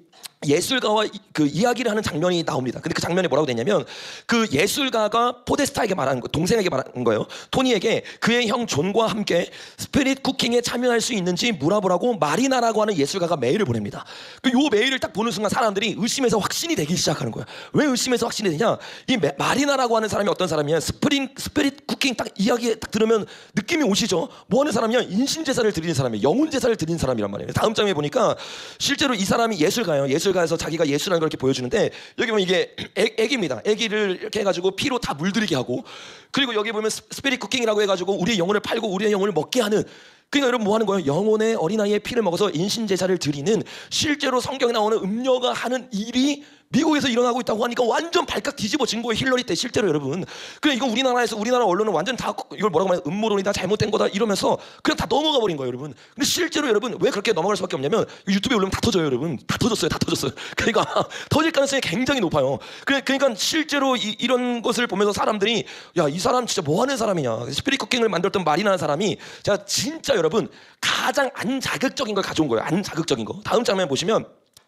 예술가와 그 이야기를 하는 장면이 나옵니다. 근데 그 장면이 뭐라고 되냐면 그 예술가가 포데스타에게 말하는 거, 동생에게 말하는 거예요. 토니에게 그의 형 존과 함께 스피릿 쿠킹에 참여할 수 있는지 물어보라고 마리나라고 하는 예술가가 메일을 보냅니다. 그 요 메일을 딱 보는 순간 사람들이 의심해서 확신이 되기 시작하는 거예요. 왜 의심해서 확신이 되냐? 이 마리나라고 하는 사람이 어떤 사람이냐? 스피릿 쿠킹 딱 이야기 딱 들으면 느낌이 오시죠? 뭐 하는 사람이야? 인신제사를 드리는 사람이에요. 영혼제사를 드리는 사람이란 말이에요. 다음 장에 보니까 실제로 이 사람이 예술가예요. 예술가에서 자기가 예술하는 걸 이렇게 보여주는데 여기 보면 이게 애기입니다. 애기를 이렇게 해가지고 피로 다 물들이게 하고 그리고 여기 보면 스피릿 쿠킹이라고 해가지고 우리의 영혼을 팔고 우리의 영혼을 먹게 하는 그러니까 여러분 뭐 하는 거예요? 영혼의 어린아이의 피를 먹어서 인신제사를 드리는 실제로 성경에 나오는 음녀가 하는 일이 미국에서 일어나고 있다고 하니까 완전 발칵 뒤집어진 거예요. 힐러리 때 실제로 여러분. 그래 이거 우리나라 언론은 완전 다 이걸 뭐라고 하면 음모론이다 잘못된 거다 이러면서 그냥 다 넘어가 버린 거예요 여러분. 근데 실제로 여러분 왜 그렇게 넘어갈 수밖에 없냐면 유튜브에 올리면 다 터져요 여러분. 다 터졌어요. 그러니까 터질 가능성이 굉장히 높아요. 그러니까 실제로 이런 것을 보면서 사람들이 야 이 사람 진짜 뭐 하는 사람이냐. 스피릿 쿠킹을 만들었던 마리나라는 사람이 제가 진짜 여러분 가장 안 자극적인 걸 가져온 거예요. 안 자극적인 거. 다음 장면 보시면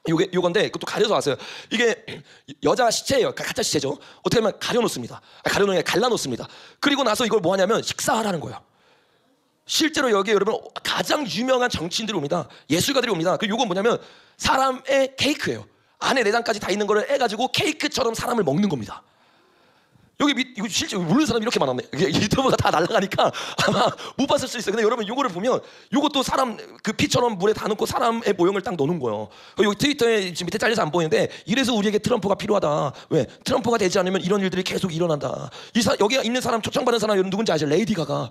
요건데 그것도 가려서 왔어요. 이게 여자 시체예요. 가짜 시체죠. 어떻게 하면 가려놓습니다. 갈라놓습니다. 그리고 나서 이걸 뭐 하냐면 식사하라는 거예요. 실제로 여기 여러분 가장 유명한 정치인들이 옵니다. 예술가들이 옵니다. 그 요건 뭐냐면 사람의 케이크예요. 안에 내장까지 다 있는 거를 해가지고 케이크처럼 사람을 먹는 겁니다. 여기 이거 실제 모르는 사람이 이렇게 많았네. 유튜브가 다 날아가니까 아마 못 봤을 수 있어요. 근데 여러분 이거를 보면 이것도 사람 그 피처럼 물에 다 넣고 사람의 모형을 딱 넣는 거예요. 여기 트위터에 지금 밑에 잘려서 안 보이는데 이래서 우리에게 트럼프가 필요하다. 왜? 트럼프가 되지 않으면 이런 일들이 계속 일어난다. 여기 있는 사람 초청받은 사람 여러분 누군지 아시죠? 레이디 가가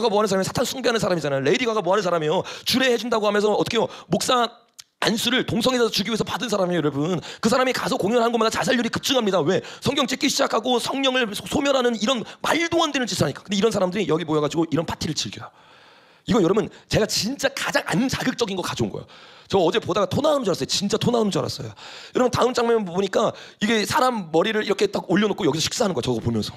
뭐 하는 사람이에요? 사탄 숭배하는 사람이잖아요. 레이디 가가 뭐 하는 사람이에요? 주례해준다고 하면서 어떻게 해요? 목사 안수를 동성애자 주기 위해서 받은 사람이에요 여러분. 그 사람이 가서 공연하는 것마다 자살률이 급증합니다. 왜? 성경 찍기 시작하고 성령을 소멸하는 이런 말도 안 되는 짓을 하니까. 근데 이런 사람들이 여기 모여가지고 이런 파티를 즐겨요. 이거 여러분 제가 진짜 가장 안 자극적인 거 가져온 거예요. 저 어제 보다가 토 나오는 줄 알았어요. 진짜 토 나오는 줄 알았어요. 여러분 다음 장면 보니까 이게 사람 머리를 이렇게 딱 올려놓고 여기서 식사하는 거야. 저거 보면서.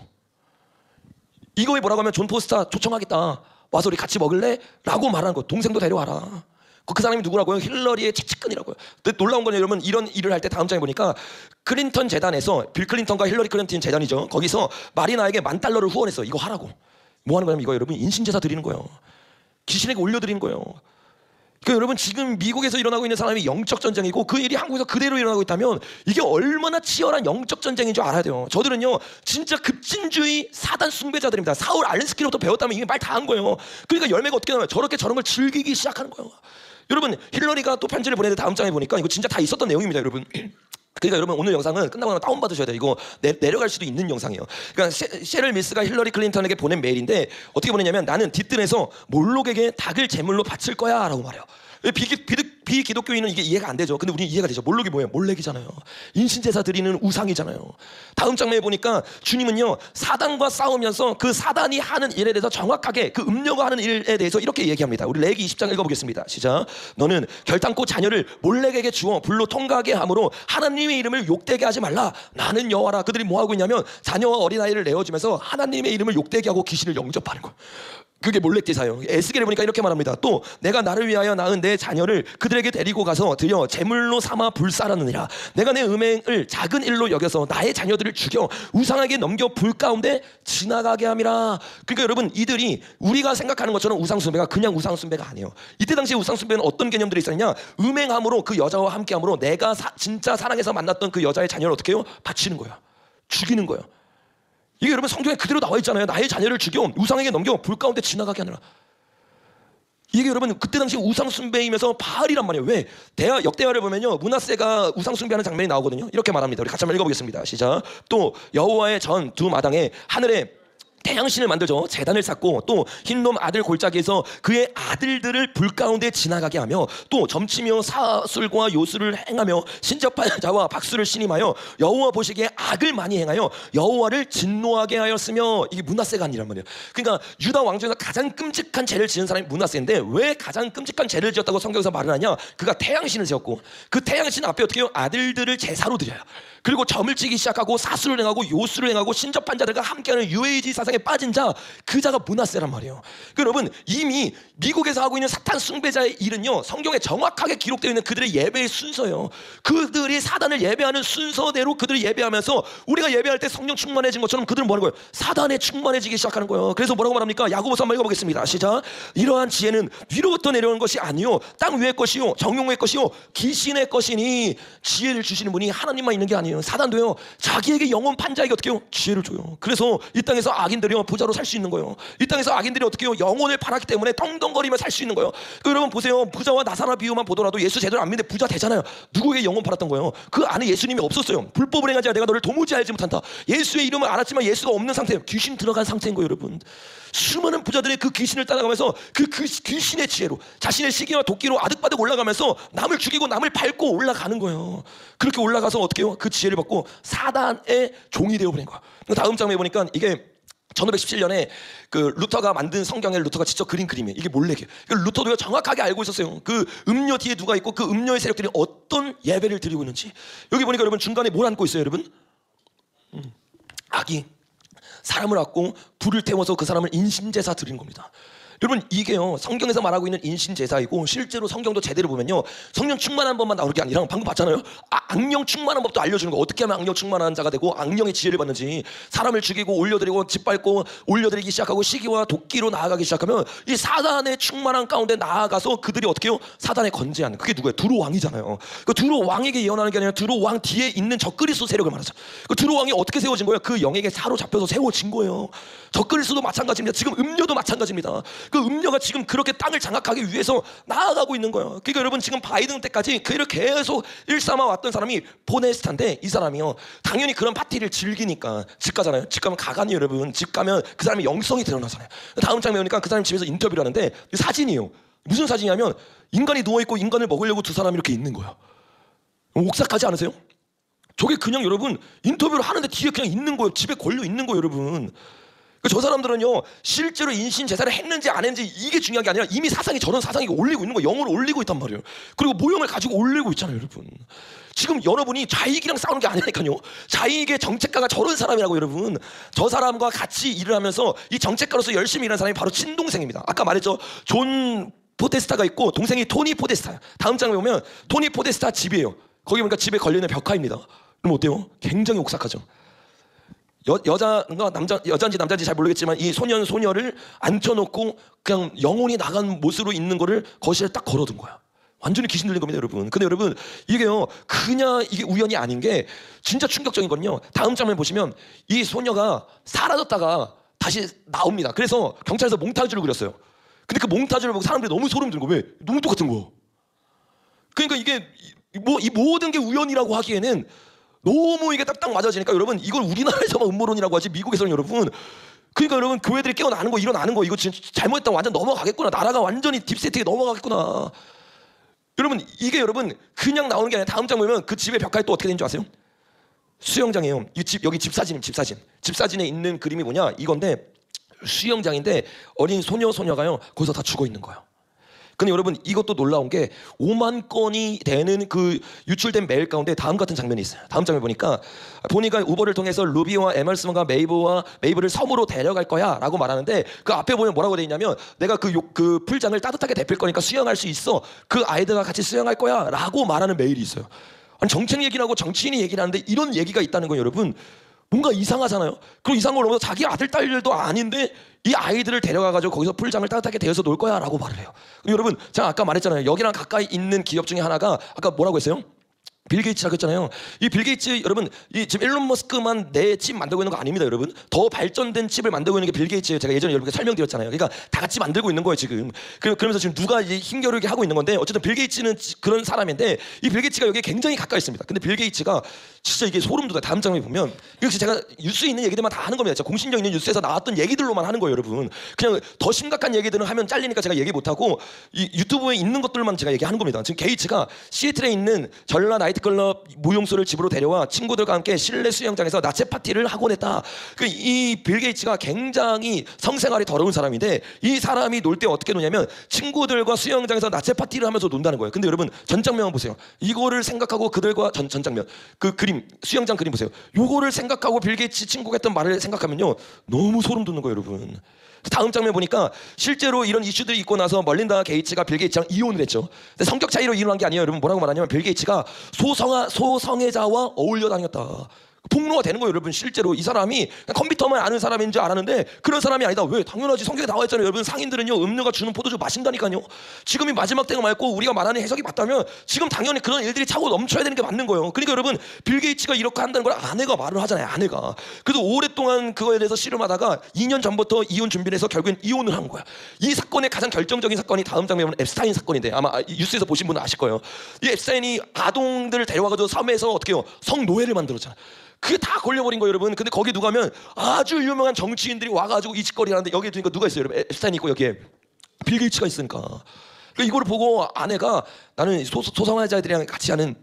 이거에 뭐라고 하면 존 포스타 초청하겠다. 와서 우리 같이 먹을래? 라고 말하는 거. 동생도 데려와라. 그 사람이 누구라고요? 힐러리의 최측근이라고요. 근데 놀라운 건 여러분 이런 일을 할 때 다음 장에 보니까 클린턴 재단에서 빌 클린턴과 힐러리 클린턴 재단이죠. 거기서 마리나에게 $10,000를 후원했어. 이거 하라고. 뭐 하는 거냐면 이거 여러분 인신제사 드리는 거예요. 귀신에게 올려드리는 거예요. 그러니까 여러분 지금 미국에서 일어나고 있는 사람이 영적 전쟁이고 그 일이 한국에서 그대로 일어나고 있다면 이게 얼마나 치열한 영적 전쟁인 줄 알아야 돼요. 저들은요 진짜 급진주의 사단 숭배자들입니다. 사울 알렌스키로부터 배웠다면 이미 말 다 한 거예요. 그러니까 열매가 어떻게 나와요? 저렇게 저런 걸 즐기기 시작하는 거예요. 여러분 힐러리가 또 편지를 보내는데 다음 장에 보니까 이거 진짜 다 있었던 내용입니다 여러분. 그러니까 여러분 오늘 영상은 끝나고 나면 다운받으셔야 돼요. 이거 내려갈 수도 있는 영상이에요. 그러니까 셰릴 미스가 힐러리 클린턴에게 보낸 메일인데 어떻게 보내냐면 나는 뒤뜰에서 몰록에게 닭을 제물로 바칠 거야 라고 말해요. 비기독교인은 이게 이해가 안 되죠. 근데 우리는 이해가 되죠. 몰록이 뭐예요? 몰렉이잖아요. 인신제사 드리는 우상이잖아요. 다음 장면에 보니까 주님은요 사단과 싸우면서 그 사단이 하는 일에 대해서 정확하게 그 음녀가 하는 일에 대해서 이렇게 얘기합니다. 우리 레기 20장 읽어보겠습니다. 시작. 너는 결단코 자녀를 몰렉에게 주어 불로 통과하게 함으로 하나님의 이름을 욕되게 하지 말라. 나는 여호와라. 그들이 뭐 하고 있냐면 자녀와 어린아이를 내어주면서 하나님의 이름을 욕되게 하고 귀신을 영접하는 거예요. 그게 몰렉기사예요. 에스겔에 보니까 이렇게 말합니다. 또 내가 나를 위하여 낳은 내 자녀를 그들에게 데리고 가서 드려 제물로 삼아 불사르느니라. 내가 내 음행을 작은 일로 여겨서 나의 자녀들을 죽여 우상에게 넘겨 불 가운데 지나가게 함이라. 그러니까 여러분, 이들이 우리가 생각하는 것처럼 우상숭배가 그냥 우상숭배가 아니에요. 이때 당시 우상숭배는 어떤 개념들이 있었냐? 음행함으로 그 여자와 함께함으로 내가 진짜 사랑해서 만났던 그 여자의 자녀를 어떻게 해요? 바치는 거예요. 죽이는 거예요. 이게 여러분 성경에 그대로 나와 있잖아요. 나의 자녀를 죽여 우상에게 넘겨 불 가운데 지나가게 하느라. 이게 여러분 그때 당시 우상 숭배이면서 바알이란 말이에요. 왜? 역대하를 보면요, 므낫세가 우상 숭배하는 장면이 나오거든요. 이렇게 말합니다. 우리 같이 한번 읽어보겠습니다. 시작. 또 여호와의 전 두 마당에 하늘에 태양신을 만들죠. 제단을 쌓고 또 흰놈 아들 골짜기에서 그의 아들들을 불 가운데 지나가게 하며 또 점치며 사술과 요술을 행하며 신접한 자와 박수를 신임하여 여호와 보시기에 악을 많이 행하여 여호와를 진노하게 하였으며. 이게 므낫세가 아니란 말이에요. 그러니까 유다 왕 중에서 가장 끔찍한 죄를 지은 사람이 므낫세인데 왜 가장 끔찍한 죄를 지었다고 성경에서 말을 하냐? 그가 태양신을 지었고 그 태양신 앞에 어떻게 해요? 아들들을 제사로 드려요. 그리고 점을 치기 시작하고 사술을 행하고 요술을 행하고 신접한 자들과 함께하는 유에이지 사상에 빠진 자, 그 자가 므낫세란 말이에요. 여러분, 이미 미국에서 하고 있는 사탄 숭배자의 일은요, 성경에 정확하게 기록되어 있는 그들의 예배의 순서예요. 그들이 사단을 예배하는 순서대로 그들이 예배하면서 우리가 예배할 때 성령 충만해진 것처럼 그들은 뭐 하는 거예요? 사단에 충만해지기 시작하는 거예요. 그래서 뭐라고 말합니까? 야고보서 한번 읽어보겠습니다. 시작. 이러한 지혜는 위로부터 내려오는 것이 아니요 땅 위의 것이요 정욕의 것이요 귀신의 것이니. 지혜를 주시는 분이 하나님만 있는 게 아니에요. 사단도요, 자기에게 영혼 판자에게 어떻게 해요? 지혜를 줘요. 그래서 이 땅에서 악인들이요 부자로 살 수 있는 거예요. 이 땅에서 악인들이 어떻게 해요? 영혼을 팔았기 때문에 덩덩거리며 살 수 있는 거예요. 여러분 보세요. 부자와 나사나 비유만 보더라도 예수 제대로 안 믿는데 부자 되잖아요. 누구에게 영혼 팔았던 거예요? 그 안에 예수님이 없었어요. 불법을 행하지 내가 너를 도무지 알지 못한다. 예수의 이름을 알았지만 예수가 없는 상태예요. 귀신 들어간 상태인 거예요. 여러분, 수많은 부자들이 그 귀신을 따라가면서 그 귀신의 지혜로 자신의 시기와 도끼로 아득바득 올라가면서 남을 죽이고 남을 밟고 올라가는 거예요. 그렇게 올라가서 어떻게 해요? 그 지혜를 받고 사단의 종이 되어버린 거예요. 다음 장면에 보니까 이게 1517년에 그 루터가 만든 성경에 루터가 직접 그린 그림이에요. 이게 몰래게. 루터도 정확하게 알고 있었어요. 그 음료 뒤에 누가 있고 그 음료의 세력들이 어떤 예배를 드리고 있는지. 여기 보니까 여러분 중간에 뭘 안고 있어요, 여러분? 악이 사람을 안고 불을 태워서 그 사람을 인신제사 드리는 겁니다. 여러분, 이게요 성경에서 말하고 있는 인신제사이고, 실제로 성경도 제대로 보면요 성령 충만한 법만 나오는 게 아니라 방금 봤잖아요. 악령 충만한 법도 알려주는 거. 어떻게 하면 악령 충만한 자가 되고 악령의 지혜를 받는지. 사람을 죽이고 올려드리고 짓밟고 올려드리기 시작하고 시기와 도끼로 나아가기 시작하면 이 사단의 충만한 가운데 나아가서 그들이 어떻게 해요? 사단에 건재하는. 그게 누구예요? 두로 왕이잖아요. 그 두로 왕에게 예언하는 게 아니라 두로 왕 뒤에 있는 적그리스도 세력을 말하죠. 그 두로 왕이 어떻게 세워진 거예요? 그 영에게 사로잡혀서 세워진 거예요. 적그리스도도 마찬가지입니다. 지금 음료도 마찬가지입니다. 그 음료가 지금 그렇게 땅을 장악하기 위해서 나아가고 있는 거예요. 그러니까 여러분 지금 바이든 때까지 그를 계속 일삼아 왔던 사람이 포네스타인데, 이 사람이요 당연히 그런 파티를 즐기니까 집 가잖아요. 집 가면 가관이에요. 여러분 집 가면 그 사람의 영성이 드러나잖아요. 다음 장면에 오니까 그 사람 집에서 인터뷰를 하는데 사진이에요. 무슨 사진이냐면 인간이 누워있고 인간을 먹으려고 두 사람이 이렇게 있는 거예요. 옥삭하지 않으세요? 저게 그냥 여러분 인터뷰를 하는데 뒤에 그냥 있는 거예요. 집에 걸려 있는 거예요. 여러분 저 사람들은요 실제로 인신 제사를 했는지 안 했는지 이게 중요한 게 아니라 이미 사상이 저런 사상이 올리고 있는 거예요. 영을 올리고 있단 말이에요. 그리고 모형을 가지고 올리고 있잖아요. 여러분 지금 여러분이 좌익이랑 싸우는 게 아니니까요. 좌익의 정책가가 저런 사람이라고. 여러분 저 사람과 같이 일을 하면서 이 정책가로서 열심히 일하는 사람이 바로 친동생입니다. 아까 말했죠. 존 포데스타가 있고 동생이 토니 포데스타예요. 다음 장면 보면 토니 포데스타 집이에요. 거기 보니까 집에 걸려있는 벽화입니다. 그럼 어때요? 굉장히 옥삭하죠. 여자인지 남자인지 잘 모르겠지만 이 소년 소녀를 앉혀놓고 그냥 영혼이 나간 모습으로 있는 거를 거실에 딱 걸어둔 거야. 완전히 귀신 들린 겁니다, 여러분. 근데 여러분 이게요 그냥 이게 우연이 아닌 게 진짜 충격적인 건요. 다음 장면 보시면 이 소녀가 사라졌다가 다시 나옵니다. 그래서 경찰에서 몽타주를 그렸어요. 근데 그 몽타주를 보고 사람들이 너무 소름 돋는 거. 왜? 너무 똑같은 거. 그러니까 이게 뭐 이 모든 게 우연이라고 하기에는 너무 이게 딱딱 맞아지니까 여러분 이걸 우리나라에서만 음모론이라고 하지 미국에서는 여러분 그러니까 여러분 교회들이 깨어나는 거 일어나는 거 이거 진짜 잘못했다고 완전 넘어가겠구나. 나라가 완전히 딥세트에 넘어가겠구나. 여러분 이게 여러분 그냥 나오는 게 아니라 다음 장 보면 그 집의 벽화에 또 어떻게 되는 줄 아세요? 수영장이에요. 이 집 여기 집 사진입니다. 집 사진에 있는 그림이 뭐냐 이건데 수영장인데 어린 소녀가요 거기서 다 죽어 있는 거예요. 근데 여러분 이것도 놀라운 게 5만 건이 되는 그 유출된 메일 가운데 다음 같은 장면이 있어요. 다음 장면 보니까 우버를 통해서 루비와 에멀슨과 메이브를 섬으로 데려갈 거야라고 말하는데 그 앞에 보면 뭐라고 돼 있냐면 내가 그 풀장을 따뜻하게 데필 거니까 수영할 수 있어. 그 아이들과 같이 수영할 거야라고 말하는 메일이 있어요. 아니 정책 얘기를 하고 정치인이 얘기를 하는데 이런 얘기가 있다는 건 여러분 뭔가 이상하잖아요. 그리고 이상한 걸 넘어서 자기 아들 딸들도 아닌데 이 아이들을 데려가가지고 거기서 풀장을 따뜻하게 데워서 놀 거야 라고 말을 해요. 여러분 제가 아까 말했잖아요. 여기랑 가까이 있는 기업 중에 하나가 아까 뭐라고 했어요? 빌 게이츠라고 했잖아요. 이 빌 게이츠 여러분 이 지금 일론 머스크만 내 칩 만들고 있는 거 아닙니다. 여러분 더 발전된 칩을 만들고 있는 게 빌 게이츠예요. 제가 예전에 여러분께 설명드렸잖아요. 그러니까 다 같이 만들고 있는 거예요 지금. 그러면서 지금 누가 이제 힘겨루게 하고 있는 건데 어쨌든 빌 게이츠는 그런 사람인데 이 빌 게이츠가 여기에 굉장히 가까이 있습니다. 근데 빌 게이츠가 진짜 이게 소름 돋아요. 다음 장면에 보면 역시 제가 뉴스에 있는 얘기들만 다 하는 겁니다. 진짜 공신력 있는 뉴스에서 나왔던 얘기들로만 하는 거예요 여러분. 그냥 더 심각한 얘기들은 하면 잘리니까 제가 얘기 못하고 이 유튜브에 있는 것들만 제가 얘기하는 겁니다. 지금 게이츠가 시애틀에 있는 전라 나이트클럽 무용수를 집으로 데려와 친구들과 함께 실내 수영장에서 나체 파티를 하곤 했다. 이 빌 게이츠가 굉장히 성생활이 더러운 사람인데 이 사람이 놀 때 어떻게 노냐면 친구들과 수영장에서 나체 파티를 하면서 논다는 거예요. 근데 여러분 전장면 보세요. 이거를 생각하고 그들과 전장면 그 그림 수영장 그림 보세요. 요거를 생각하고 빌 게이츠 친구가 했던 말을 생각하면요 너무 소름 돋는 거예요 여러분. 다음 장면 보니까 실제로 이런 이슈들이 있고 나서 멀린다 게이츠가 빌 게이츠랑 이혼을 했죠. 근데 성격 차이로 이혼한 게 아니에요. 여러분 뭐라고 말하냐면 빌 게이츠가 소성애자와 어울려 다녔다. 폭로가 되는 거예요 여러분. 실제로 이 사람이 컴퓨터만 아는 사람인 줄 알았는데 그런 사람이 아니다. 왜? 당연하지. 성경에 나와 있잖아요 여러분. 상인들은요 음료가 주는 포도주 마신다니까요. 지금이 마지막 때가 맞고 우리가 말하는 해석이 맞다면 지금 당연히 그런 일들이 차고 넘쳐야 되는 게 맞는 거예요. 그러니까 여러분 빌 게이츠가 이렇게 한다는 걸 아내가 말을 하잖아요. 아내가. 그래도 오랫동안 그거에 대해서 씨름하다가 2년 전부터 이혼 준비를 해서 결국엔 이혼을 한 거야. 이 사건의 가장 결정적인 사건이 다음 장면에 보면 앱스타인 사건인데 아마 뉴스에서 보신 분은 아실 거예요. 이 앱스타인이 아동들을 데려와가지고 섬에서 어떻게 해요? 성노예를 만들었잖아요. 그게 다 걸려버린 거예요 여러분. 근데 거기 누가 하면 아주 유명한 정치인들이 와가지고 이 짓거리 하는데 여기에 두니까 누가 있어요 여러분? 앱스타인이 있고 여기에 빌 게이츠가 있으니까. 그러니까 이거를 보고 아내가 나는 소성애자들이랑 같이 하는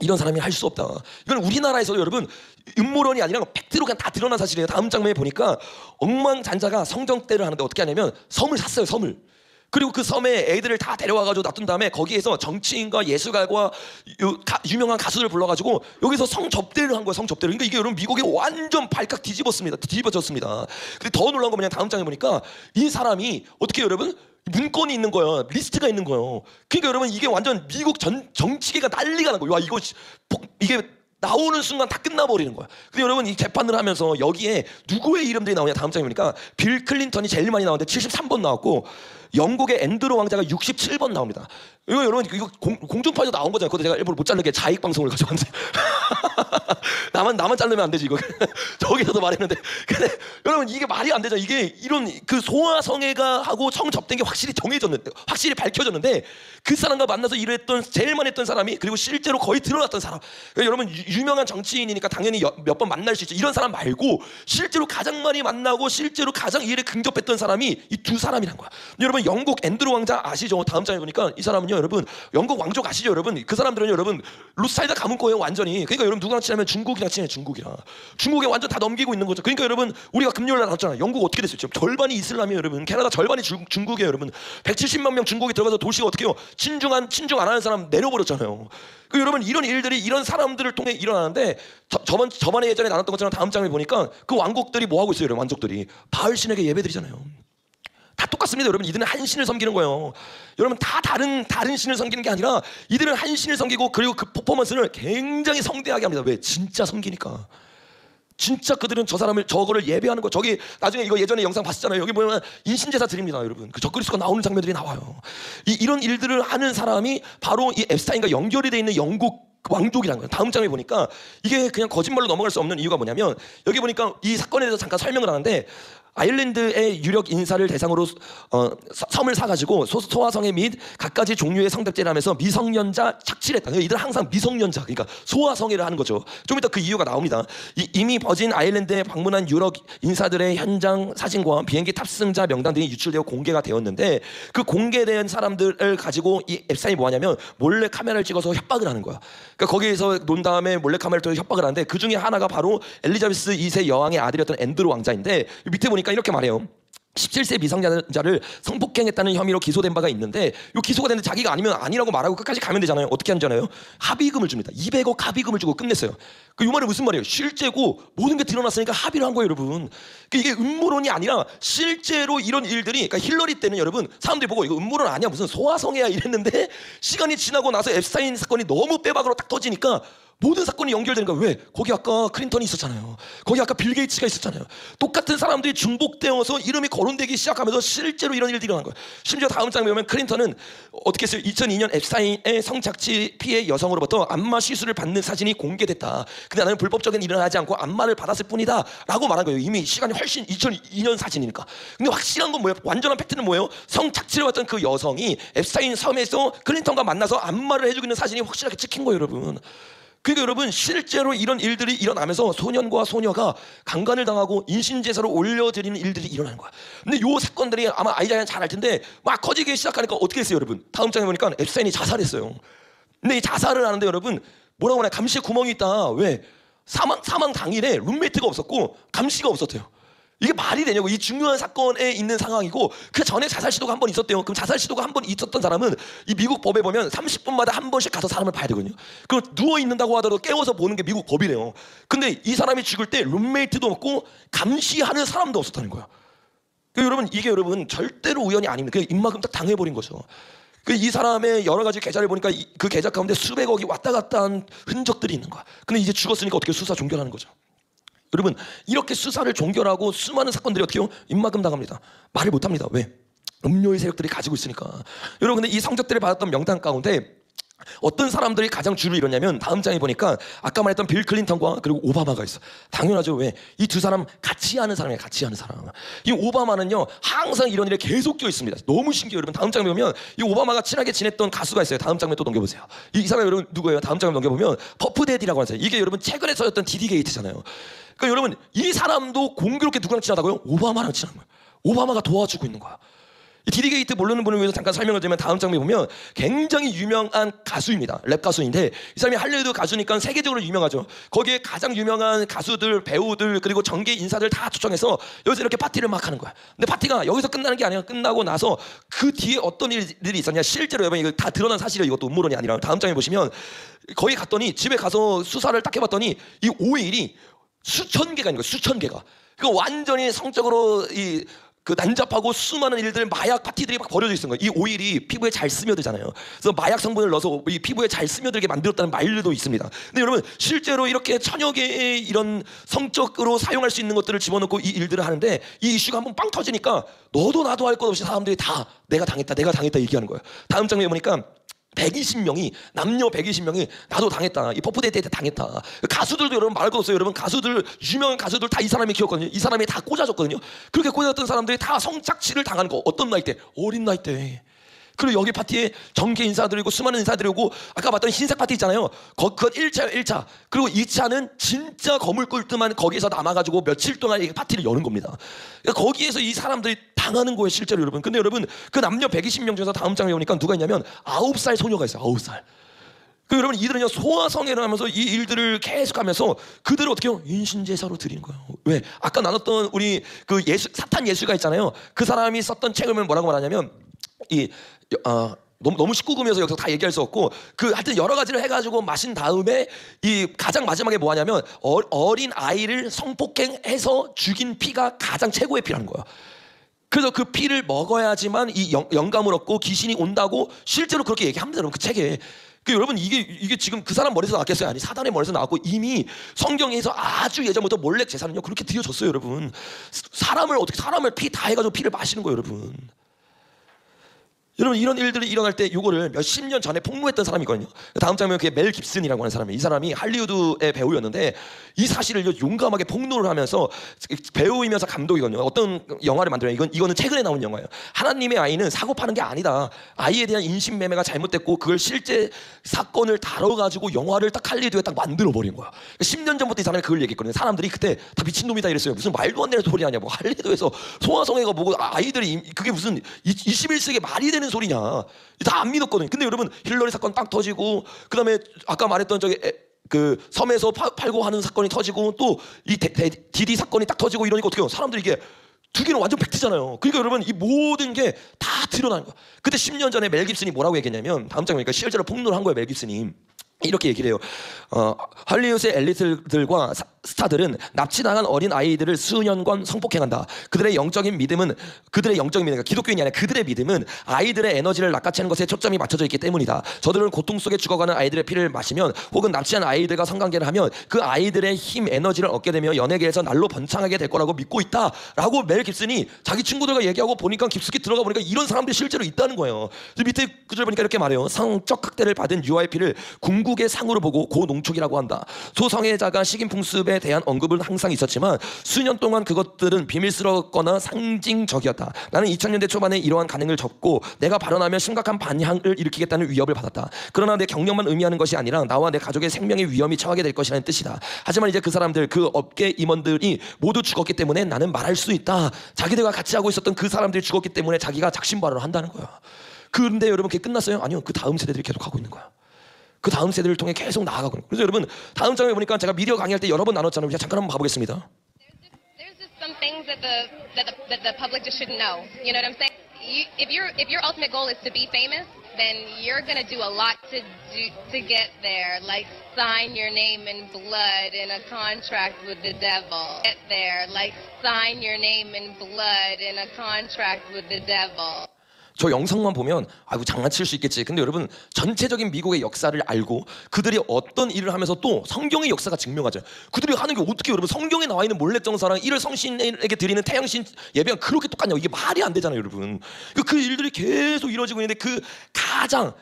이런 사람이 할 수 없다. 이건 우리나라에서 여러분 음모론이 아니라 팩트로 그냥 다 드러난 사실이에요. 다음 장면에 보니까 억만장자가 성정대를 하는데 어떻게 하냐면 섬을 샀어요. 섬을. 그리고 그 섬에 애들을 다 데려와가지고 놔둔 다음에 거기에서 정치인과 예술가와 유명한 가수들 불러가지고 여기서 성접대를 한 거예요. 성접대를. 그러니까 이게 여러분 미국이 완전 발칵 뒤집어졌습니다. 근데 더 놀라운 건 그냥 다음 장에 보니까 이 사람이 어떻게 해요, 여러분? 문건이 있는 거예요. 리스트가 있는 거예요. 그러니까 여러분 이게 완전 미국 정치계가 난리가 난 거예요. 와 이게 나오는 순간 다 끝나버리는 거야. 근데 여러분 이 재판을 하면서 여기에 누구의 이름들이 나오냐 다음 장에 보니까 빌 클린턴이 제일 많이 나오는데 73번 나왔고 영국의 앤드루 왕자가 67번 나옵니다. 이거 여러분 이거 공중파에서 나온 거잖아요. 그것도 제가 일부러 못 자르게 자익 방송을 가져왔는데 나만 자르면 안 되지 이거. 저기서도 말했는데 근데 여러분 이게 말이 안 되죠. 이게 이런 그 소아성애가 하고 성접된 게 확실히 정해졌는데 확실히 밝혀졌는데 그 사람과 만나서 일했던 제일 많이 했던 사람이 그리고 실제로 거의 드러났던 사람. 그러니까 여러분 유명한 정치인이니까 당연히 몇 번 만날 수 있죠. 이런 사람 말고 실제로 가장 많이 만나고 실제로 가장 일에 근접했던 사람이 이 두 사람이란 거야. 여러분 영국 앤드루 왕자 아시죠? 다음 장에 보니까 이 사람은요 여러분 영국 왕족 아시죠 여러분? 그 사람들은 여러분 루스타이드 가문 거예요 완전히. 그러니까 여러분 누구랑 친하면 중국이랑 친해요. 중국에 완전 다 넘기고 있는 거죠. 그러니까 여러분 우리가 금요일날 나왔잖아요. 영국 어떻게 됐어요? 지금 절반이 이슬람이에요 여러분. 캐나다 절반이 중국이에요 여러분. 170만 명 중국에 들어가서 도시가 어떻게 해요? 친중 안 하는 사람 내려버렸잖아요. 그 여러분 이런 일들이 이런 사람들을 통해 일어나는데 저번에 예전에 나눴던 것처럼 다음 장에 보니까 그 왕국들이 뭐 하고 있어요 여러분? 왕족들이 바알 신에게 예배드리잖아요. 다 똑같습니다 여러분. 이들은 한 신을 섬기는 거예요. 여러분 다 다른 신을 섬기는 게 아니라 이들은 한 신을 섬기고 그리고 그 퍼포먼스를 굉장히 성대하게 합니다. 왜? 진짜 섬기니까. 진짜 그들은 저거를 예배하는 거. 저기 나중에 이거 예전에 영상 봤었잖아요. 여기 보면 인신제사 드립니다 여러분. 그 적그리스도가 나오는 장면들이 나와요. 이런 일들을 하는 사람이 바로 이 앱스타인과 연결이 돼 있는 영국 왕족이라는 거예요. 다음 장에 보니까 이게 그냥 거짓말로 넘어갈 수 없는 이유가 뭐냐면 여기 보니까 이 사건에 대해서 잠깐 설명을 하는데 아일랜드의 유력 인사를 대상으로 섬을 사가지고 소아성애 및 갖가지 종류의 성답제를 하면서 미성년자 착취를 했다. 이들은 항상 미성년자, 그러니까 소아성애를 하는 거죠. 좀 이따 그 이유가 나옵니다. 이미 버진 아일랜드에 방문한 유럽 인사들의 현장 사진과 비행기 탑승자 명단 등이 유출되어 공개가 되었는데 그 공개된 사람들을 가지고 이 앱스타인이 뭐하냐면 몰래 카메라를 찍어서 협박을 하는 거야. 그러니까 거기에서 논 다음에 몰래 카메라를 통해 협박을 하는데 그 중에 하나가 바로 엘리자베스 2세 여왕의 아들이었던 앤드루 왕자인데 밑에 보니까 이렇게 말해요. 17세 미성년자를 성폭행했다는 혐의로 기소된 바가 있는데 요 기소가 됐는데 자기가 아니면 아니라고 말하고 끝까지 가면 되잖아요. 어떻게 하잖아요? 합의금을 줍니다. 200억 합의금을 주고 끝냈어요. 그 요 말은 무슨 말이에요? 실제고 모든 게 드러났으니까 합의를 한 거예요, 여러분. 이게 음모론이 아니라 실제로 이런 일들이, 그러니까 힐러리 때는 여러분 사람들이 보고 이거 음모론 아니야, 무슨 소화성애야 이랬는데 시간이 지나고 나서 앱스타인 사건이 너무 빼박으로 딱 터지니까 모든 사건이 연결되는 거야. 왜? 거기 아까 클린턴이 있었잖아요. 거기 아까 빌 게이츠가 있었잖아요. 똑같은 사람들이 중복되어서 이름이 거론되기 시작하면서 실제로 이런 일들이 일어난 거예요. 심지어 다음 장에 보면 클린턴은 어떻게 했어요? 2002년 앱스타인의 성착취 피해 여성으로부터 안마 시술을 받는 사진이 공개됐다. 근데 나는 불법적인 일을 하지 않고 안마를 받았을 뿐이다 라고 말한 거예요. 이미 시간이 훨씬 2002년 사진이니까. 근데 확실한 건 뭐예요? 완전한 팩트는 뭐예요? 성착취를 받던 그 여성이 앱스타인 섬에서 클린턴과 만나서 안마를 해주고 있는 사진이 확실하게 찍힌 거예요, 여러분. 그러니까 여러분 실제로 이런 일들이 일어나면서 소년과 소녀가 강간을 당하고 인신제사로 올려드리는 일들이 일어나는 거야. 근데 요 사건들이 아마 아이자는 잘 알 텐데 막 커지기 시작하니까 어떻게 했어요, 여러분? 다음 장에 보니까 앱스타인이 자살했어요. 근데 이 자살을 하는데 여러분 뭐라고 하냐? 감시에 구멍이 있다. 왜? 사망 당일에 룸메이트가 없었고 감시가 없었대요. 이게 말이 되냐고. 이 중요한 사건에 있는 상황이고 그 전에 자살 시도가 한 번 있었대요. 그럼 자살 시도가 한 번 있었던 사람은 이 미국 법에 보면 30분마다 한 번씩 가서 사람을 봐야 되거든요. 그럼 누워 있는다고 하더라도 깨워서 보는 게 미국 법이래요. 근데 이 사람이 죽을 때 룸메이트도 없고 감시하는 사람도 없었다는 거야. 그러니까 여러분 이게 여러분 절대로 우연이 아닙니다. 그냥 입막음 딱 당해버린 거죠. 이 사람의 여러 가지 계좌를 보니까 그 계좌 가운데 수백억이 왔다 갔다 한 흔적들이 있는 거야. 근데 이제 죽었으니까 어떻게 수사 종결하는 거죠. 여러분 이렇게 수사를 종결하고 수많은 사건들이 어떻게 해요? 입막음 당합니다. 말을 못합니다. 왜? 음료의 세력들이 가지고 있으니까. 여러분 근데 이 성적들을 받았던 명단 가운데 어떤 사람들이 가장 주를 이뤘냐면 다음 장에 보니까 아까 말했던 빌 클린턴과 그리고 오바마가 있어. 당연하죠. 왜? 이 두 사람 같이 하는 사람이에요. 같이 하는 사람. 이 오바마는요 항상 이런 일에 계속 껴 있습니다. 너무 신기해요. 여러분 다음 장에 보면 이 오바마가 친하게 지냈던 가수가 있어요. 다음 장면 또 넘겨보세요. 이 사람 여러분 누구예요? 다음 장면 넘겨보면 퍼프데디라고 하세요. 이게 여러분 최근에 써졌던 디디 게이트잖아요. 그러니까 여러분 이 사람도 공교롭게 누구랑 친하다고요? 오바마랑 친한 거예요. 오바마가 도와주고 있는 거야. 이 디디 게이트 모르는 분을 위해서 잠깐 설명을 드리면 다음 장면 보면 굉장히 유명한 가수입니다. 랩 가수인데 이 사람이 할리우드 가수니까 세계적으로 유명하죠. 거기에 가장 유명한 가수들, 배우들 그리고 정계 인사들 다 초청해서 여기서 이렇게 파티를 막 하는 거야. 근데 파티가 여기서 끝나는 게 아니라 끝나고 나서 그 뒤에 어떤 일들이 있었냐. 실제로 여러분 이거 다 드러난 사실이에요. 이것도 음모론이 아니라. 다음 장에 보시면 거기 갔더니 집에 가서 수사를 딱 해봤더니 이 오일이 수천 개가 있는 거예요. 수천 개가. 그 완전히 성적으로 그 난잡하고 수많은 일들 마약 파티들이 막 벌어져 있는 거예요. 이 오일이 피부에 잘 스며들잖아요. 그래서 마약 성분을 넣어서 이 피부에 잘 스며들게 만들었다는 말들도 있습니다. 근데 여러분 실제로 이렇게 천여 개의 이런 성적으로 사용할 수 있는 것들을 집어넣고 이 일들을 하는데 이 이슈가 한번 빵 터지니까 너도 나도 할 것 없이 사람들이 다 내가 당했다 얘기하는 거예요. 다음 장면에 보니까 120명이 남녀 120명이 나도 당했다. 이 퍼프데이트 당했다. 가수들도 여러분 말할 것 없어요. 여러분 가수들 유명한 가수들 다 이 사람이 키웠거든요. 이 사람이 다 꽂아줬거든요. 그렇게 꽂아줬던 사람들이 다 성착취를 당한 거. 어떤 나이 때? 어린 나이 때. 그리고 여기 파티에 정계 인사들이고 수많은 인사들이 오고 아까 봤던 흰색 파티 있잖아요. 그건 1차. 그리고 2차는 진짜 거물 꿀ጥ만 거기서 남아가지고 며칠 동안 이 파티를 여는 겁니다. 그러니까 거기에서 이 사람들이 당하는 거예요, 실제로 여러분. 근데 여러분 그 남녀 120명 중에서 다음 장에 보니까 누가 있냐면 9살 소녀가 있어요. 9살. 그 여러분 이들은요 소아성애를 하면서 이 일들을 계속하면서 그들을 어떻게 해요? 인신제사로 드리는 거예요. 왜? 아까 나눴던 우리 그 사탄 예수가 있잖아요. 그 사람이 썼던 책을 뭐라고 말하냐면 너무 19금이어서 여기서 다 얘기할 수 없고 하여튼 여러 가지를 해가지고 마신 다음에 이 가장 마지막에 뭐 하냐면 어린 아이를 성폭행해서 죽인 피가 가장 최고의 피라는 거야. 그래서 그 피를 먹어야지만 이 영감을 얻고 귀신이 온다고 실제로 그렇게 얘기합니다. 여러분 그 책에. 여러분 이게 지금 그 사람 머리에서 나왔겠어요? 아니 사단의 머리에서 나왔고 이미 성경에서 아주 예전부터 몰래 제사는요 그렇게 드려졌어요, 여러분. 사람을 피 다 해가지고 피를 마시는 거예요, 여러분. 여러분 이런 일들이 일어날 때 이거를 몇십 년 전에 폭로했던 사람이거든요. 다음 장면 그게 멜 깁슨이라고 하는 사람이에요. 이 사람이 할리우드의 배우였는데 이 사실을 용감하게 폭로를 하면서 배우이면서 감독이거든요. 어떤 영화를 만들어요. 이거는 최근에 나온 영화예요. 하나님의 아이는 사고 파는 게 아니다. 아이에 대한 인신매매가 잘못됐고 그걸 실제 사건을 다뤄가지고 영화를 딱 할리우드에 딱 만들어버린 거야. 10년 전부터 이 사람이 그걸 얘기했거든요. 사람들이 그때 다 미친놈이다 이랬어요. 무슨 말도 안 되는 소리 하냐고. 할리우드에서 소아성애가 뭐고 아이들이 그게 무슨 21세기에 말이 되는 소리냐. 다 안 믿었거든요. 근데 여러분 힐러리 사건 딱 터지고 그다음에 아까 말했던 그 섬에서 팔고 하는 사건이 터지고 또 이 디디 사건이 딱 터지고 이러니까 어떻게 해요? 사람들이 이게 두 개는 완전 팩트잖아요. 그러니까 여러분 이 모든 게 다 드러나는 거야. 그때 10년 전에 멜 깁슨이 뭐라고 얘기했냐면 다음 장에 보니까 실제로 폭로를 한 거예요. 멜 깁슨이 이렇게 얘기를 해요. 할리우드의 엘리트들과 스타들은 납치당한 어린 아이들을 수년간 성폭행한다. 그들의 영적인 믿음은 기독교인이 아니라 그들의 믿음은 아이들의 에너지를 낚아채는 것에 초점이 맞춰져 있기 때문이다. 저들은 고통 속에 죽어가는 아이들의 피를 마시면 혹은 납치한 아이들과 성관계를 하면 그 아이들의 힘, 에너지를 얻게 되며 연예계에서 날로 번창하게 될 거라고 믿고 있다라고 멜 깁슨이 자기 친구들과 얘기하고 보니까 깊숙이 들어가 보니까 이런 사람들이 실제로 있다는 거예요. 밑에 구절 보니까 이렇게 말해요. 성적 학대를 받은 UIP를 궁극의 상으로 보고 고농축이라고 한다. 소성애자가 식인풍습에 대한 언급은 항상 있었지만 수년 동안 그것들은 비밀스럽거나 상징적이었다. 나는 2000년대 초반에 이러한 가능을 접고 내가 발언하면 심각한 반향을 일으키겠다는 위협을 받았다. 그러나 내 경력만 의미하는 것이 아니라 나와 내 가족의 생명의 위험이 처하게 될 것이라는 뜻이다. 하지만 이제 그 사람들, 그 업계 임원들이 모두 죽었기 때문에 나는 말할 수 있다. 자기들과 같이 하고 있었던 그 사람들이 죽었기 때문에 자기가 작심발언을 한다는 거야. 그런데 여러분 그게 끝났어요? 아니요. 그 다음 세대들이 계속 하고 있는 거야. 그 다음 세대를 통해 계속 나아가고 있는 거예요. 그래서 여러분 다음 장에 보니까 제가 미디어 강의할 때 여러 번 나눴잖아요. 그냥 잠깐 한번 봐보겠습니다. There's just some things that the public just shouldn't know. You know what I'm saying? If your ultimate goal is to be famous, then you're gonna do a lot to get there. Like sign your name in blood in a contract with the devil. Get there. Like sign your name in blood in a contract with the devil. 저 영상만 보면 아이고 장난칠 수 있겠지. 근데 여러분 전체적인 미국의 역사를 알고 그들이 어떤 일을 하면서 또 성경의 역사가 증명하죠. 그들이 하는 게 어떻게 여러분 성경에 나와 있는 몰래정사랑 일을 성신에게 드리는 태양신 예배가 그렇게 똑같냐고. 이게 말이 안 되잖아요 여러분. 그 일들이 계속 이루어지고 있는데 그 가장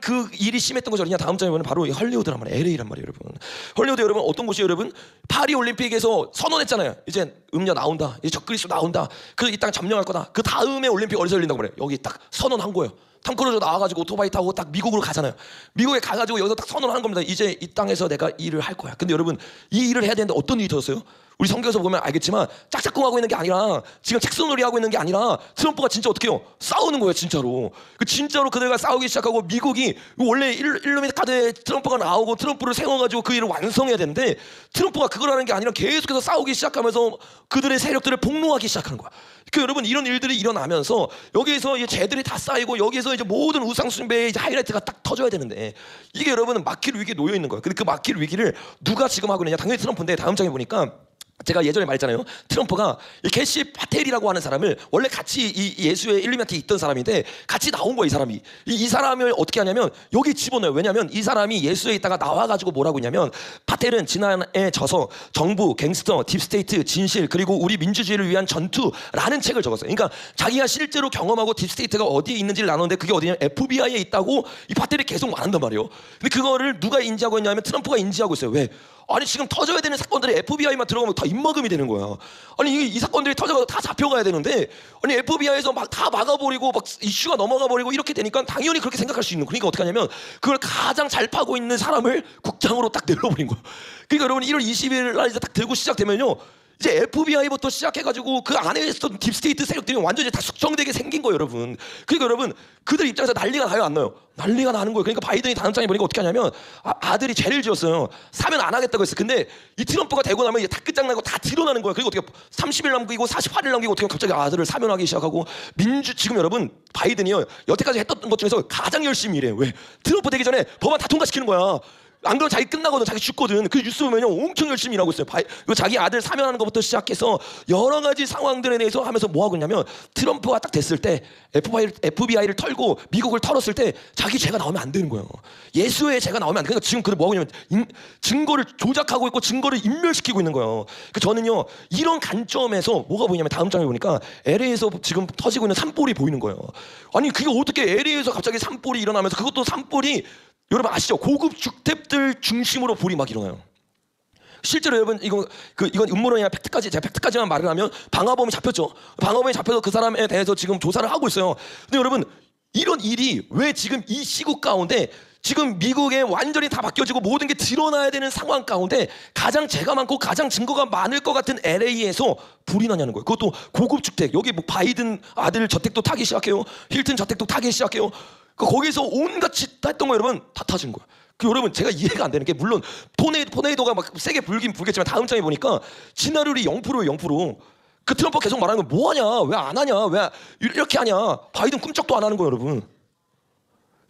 그 일이 심했던 것이 어디냐. 다음 장에 보면 바로 헐리우드란 말이에요. LA란 말이에요 여러분. 헐리우드 여러분 어떤 곳이에요 여러분? 파리 올림픽에서 선언했잖아요. 이제 음료 나온다. 이제 적그리스도 나온다. 그 이 땅 점령할 거다. 그 다음에 올림픽 어디서 열린다고 그래요? 여기 딱 선언한 거예요. 탐 크루즈 나와가지고 오토바이 타고 딱 미국으로 가잖아요. 미국에 가가지고 여기서 딱 선언을 하는 겁니다. 이제 이 땅에서 내가 일을 할 거야. 근데 여러분 이 일을 해야 되는데 어떤 일이 터졌어요? 우리 성경에서 보면 알겠지만 짝짝꿍하고 있는 게 아니라 지금 책송놀이 하고 있는 게 아니라 트럼프가 진짜 어떻게 해요? 싸우는 거예요 진짜로. 진짜로 그들과 싸우기 시작하고 미국이 원래 일루미나티 카드에 트럼프가 나오고 트럼프를 세워가지고 그 일을 완성해야 되는데 트럼프가 그걸 하는 게 아니라 계속해서 싸우기 시작하면서 그들의 세력들을 폭로하기 시작하는 거야. 여러분 이런 일들이 일어나면서 여기에서 이제 죄들이 다 쌓이고 여기에서 이제 모든 우상숭배의 이제 하이라이트가 딱 터져야 되는데 이게 여러분은 막힐 위기에 놓여 있는 거예요. 근데 그 막힐 위기를 누가 지금 하고 있느냐? 당연히 트럼프인데 다음 장에 보니까 제가 예전에 말했잖아요. 트럼프가 이 캐시 파텔이라고 하는 사람을 원래 같이 이 예수의 일루미나티에 있던 사람인데 같이 나온 거야 이 사람이. 이 사람을 어떻게 하냐면 여기 집어넣어요. 왜냐면 이 사람이 예수에 있다가 나와가지고 뭐라고 했냐면 파텔은 지난해 져서 정부, 갱스터, 딥스테이트, 진실 그리고 우리 민주주의를 위한 전투라는 책을 적었어요. 그러니까 자기가 실제로 경험하고 딥스테이트가 어디에 있는지를 나눴는데 그게 어디냐면 FBI에 있다고 이 파텔이 계속 말한단 말이에요. 근데 그거를 누가 인지하고 있냐면 트럼프가 인지하고 있어요. 왜? 아니 지금 터져야 되는 사건들이 FBI만 들어가면 다 입막음이 되는 거야. 아니 이 사건들이 터져가서 다 잡혀가야 되는데 아니 FBI에서 막 다 막아버리고 막 이슈가 넘어가 버리고 이렇게 되니까 당연히 그렇게 생각할 수 있는. 그러니까 어떻게 하냐면 그걸 가장 잘 파고 있는 사람을 국장으로 딱 내려버린 거야. 그러니까 여러분 1월 20일 날 이제 딱 들고 시작되면요. 이제 FBI부터 시작해가지고 그 안에 있었던 딥스테이트 세력들이 완전히 다 숙성되게 생긴 거예요 여러분. 그러니까 여러분 그들 입장에서 난리가 나요 안 나요? 난리가 나는 거예요. 그러니까 바이든이 다음 장에 보니까 어떻게 하냐면 아들이 죄를 지었어요. 사면 안 하겠다고 했어요. 근데 이 트럼프가 되고 나면 이제 다 끝장나고 다 드러나는 거예요. 그리고 어떻게 30일 남기고 48일 남기고 어떻게 갑자기 아들을 사면하기 시작하고 지금 여러분 바이든이요 여태까지 했던 것 중에서 가장 열심히 일해요. 왜? 트럼프 되기 전에 법안 다 통과시키는 거야. 안 그러면 자기 끝나거든. 자기 죽거든. 그 뉴스 보면요 엄청 열심히 일하고 있어요. 자기 아들 사면하는 것부터 시작해서 여러 가지 상황들에 대해서 하면서 뭐 하고 있냐면 트럼프가 딱 됐을 때 FBI를 털고 미국을 털었을 때 자기 죄가 나오면 안 되는 거예요. 예수의 죄가 나오면 안 돼. 그러니까 지금 그들 뭐 하고 있냐면 증거를 조작하고 있고 증거를 인멸시키고 있는 거예요. 저는요 이런 관점에서 뭐가 보이냐면 다음 장에 보니까 LA에서 지금 터지고 있는 산불이 보이는 거예요. 아니 그게 어떻게 LA에서 갑자기 산불이 일어나면서 그것도 산불이 여러분 아시죠? 고급 주택들 중심으로 불이 막 일어나요. 실제로 여러분 이건 음모론이나 팩트까지 제가 팩트까지만 말을 하면 방화범이 잡혔죠. 방화범이 잡혀서 그 사람에 대해서 지금 조사를 하고 있어요. 근데 여러분 이런 일이 왜 지금 이 시국 가운데 지금 미국에 완전히 다 바뀌어지고 모든 게 드러나야 되는 상황 가운데 가장 죄가 많고 가장 증거가 많을 것 같은 LA에서 불이 나냐는 거예요. 그것도 고급 주택. 여기 뭐 바이든 아들 저택도 타기 시작해요. 힐튼 저택도 타기 시작해요. 거기서 온갖 짓 다 했던 거 여러분 다 타진 거야. 여러분 제가 이해가 안 되는 게 물론 토네이도가 막 세게 불긴 불겠지만 다음 장에 보니까 진화율이 0%예요. 0%. 그 트럼프 계속 말하는 거 뭐하냐, 왜 안 하냐, 왜 이렇게 하냐. 바이든 꿈쩍도 안 하는 거예요, 여러분.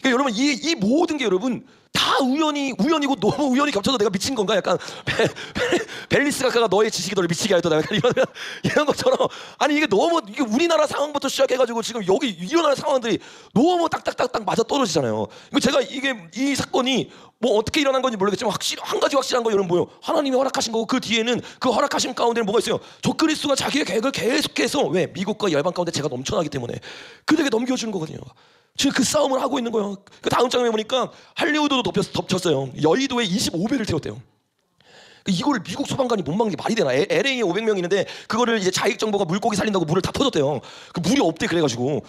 그러니까 여러분 이 모든 게 여러분 다 우연이고 너무 우연히 겹쳐서 내가 미친 건가? 약간 벨리스 각하가 너의 지식이 너를 미치게 하였다. 약간 이런 것처럼. 아니 이게 너무 이게 우리나라 상황부터 시작해가지고 지금 여기 일어나는 상황들이 너무 딱딱딱딱 맞아 떨어지잖아요. 이거 제가 이 사건이 뭐 어떻게 일어난 건지 모르겠지만 확실히 한 가지 확실한 거 여러분 뭐예요? 하나님이 허락하신 거고 그 뒤에는 그 허락하신 가운데는 뭐가 있어요? 적그리스도가 자기의 계획을 계속해서 왜 미국과 열방 가운데 제가 넘쳐나기 때문에 그들에게 넘겨주는 거거든요. 지금 그 싸움을 하고 있는 거예요. 그 다음 장면에 보니까 할리우드도 덮쳤어요. 여의도에 25배를 태웠대요. 이거를 미국 소방관이 못 막는 게 말이 되나? LA에 500명 있는데 그거를 이제 자익정보가 물고기 살린다고 물을 다 퍼줬대요. 그 물이 없대 그래가지고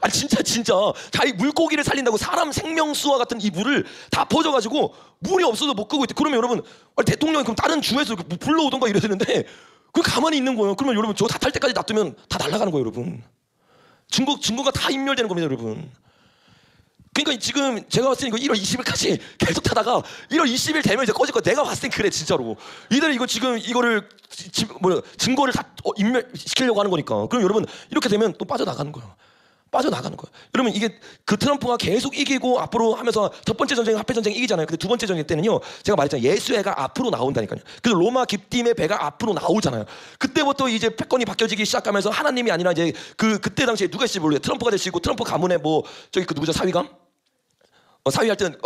아니 진짜 자기 물고기를 살린다고 사람 생명수와 같은 이 물을 다 퍼줘가지고 물이 없어서 못 끄고 있대. 그러면 여러분 대통령이 그럼 다른 주에서 불러오던가 이래야 되는데 그 가만히 있는 거예요. 그러면 여러분 저거 다 탈 때까지 놔두면 다 날아가는 거예요, 여러분. 증거가 다 인멸되는 겁니다, 여러분. 그러니까 지금 제가 봤을 때 이거 1월 20일까지 계속 타다가 1월 20일 되면 이제 꺼질 거. 내가 봤을 땐 그래 진짜로. 이들 이거 지금 이거를 증거를 다 인멸시키려고 하는 거니까. 그럼 여러분 이렇게 되면 또 빠져나가는 거예요. 여러분 이게 그 트럼프가 계속 이기고 앞으로 하면서 첫 번째 전쟁 합해 전쟁 이기잖아요. 근데 두 번째 전쟁 때는요 제가 말했잖아요. 예수의 해가 앞으로 나온다니까요. 그래서 로마 깁딤의 배가 앞으로 나오잖아요. 그때부터 이제 패권이 바뀌어지기 시작하면서 하나님이 아니라 이제 그때 당시에 누가 있을지 모르겠어요. 트럼프가 될 수 있고 트럼프 가문에 뭐 저기 그 누구죠 사위감? 사위할 때는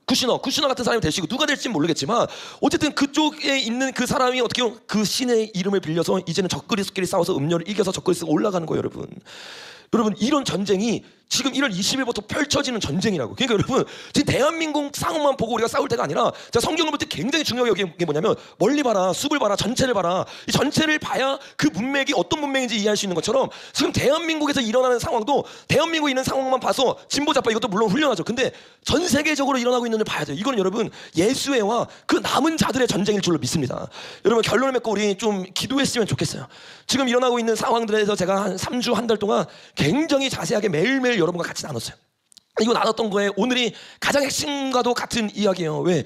쿠시너 같은 사람이 될 수 있고 누가 될지는 모르겠지만 어쨌든 그쪽에 있는 그 사람이 어떻게 그 신의 이름을 빌려서 이제는 적그리스도끼리 싸워서 음료를 이겨서 적그리스도가 올라가는 거예요, 여러분. 여러분 이런 전쟁이 지금 1월 20일부터 펼쳐지는 전쟁이라고. 그러니까 여러분 지금 대한민국 상황만 보고 우리가 싸울 때가 아니라 제가 성경을 볼 때 굉장히 중요하게 여기는 게 뭐냐면 멀리 봐라, 숲을 봐라, 전체를 봐라. 이 전체를 봐야 그 문맥이 어떤 문맥인지 이해할 수 있는 것처럼 지금 대한민국에서 일어나는 상황도 대한민국에 있는 상황만 봐서 진보 좌파 이것도 물론 훌륭하죠. 근데 전 세계적으로 일어나고 있는 걸 봐야 돼요. 이건 여러분 예수의 해와 그 남은 자들의 전쟁일 줄로 믿습니다. 여러분 결론을 맺고 우리 좀 기도했으면 좋겠어요. 지금 일어나고 있는 상황들에서 제가 한 3주 한 달 동안 굉장히 자세하게 매일매일 여러분과 같이 나눴어요. 이거 나눴던 거에 오늘이 가장 핵심과도 같은 이야기예요. 왜?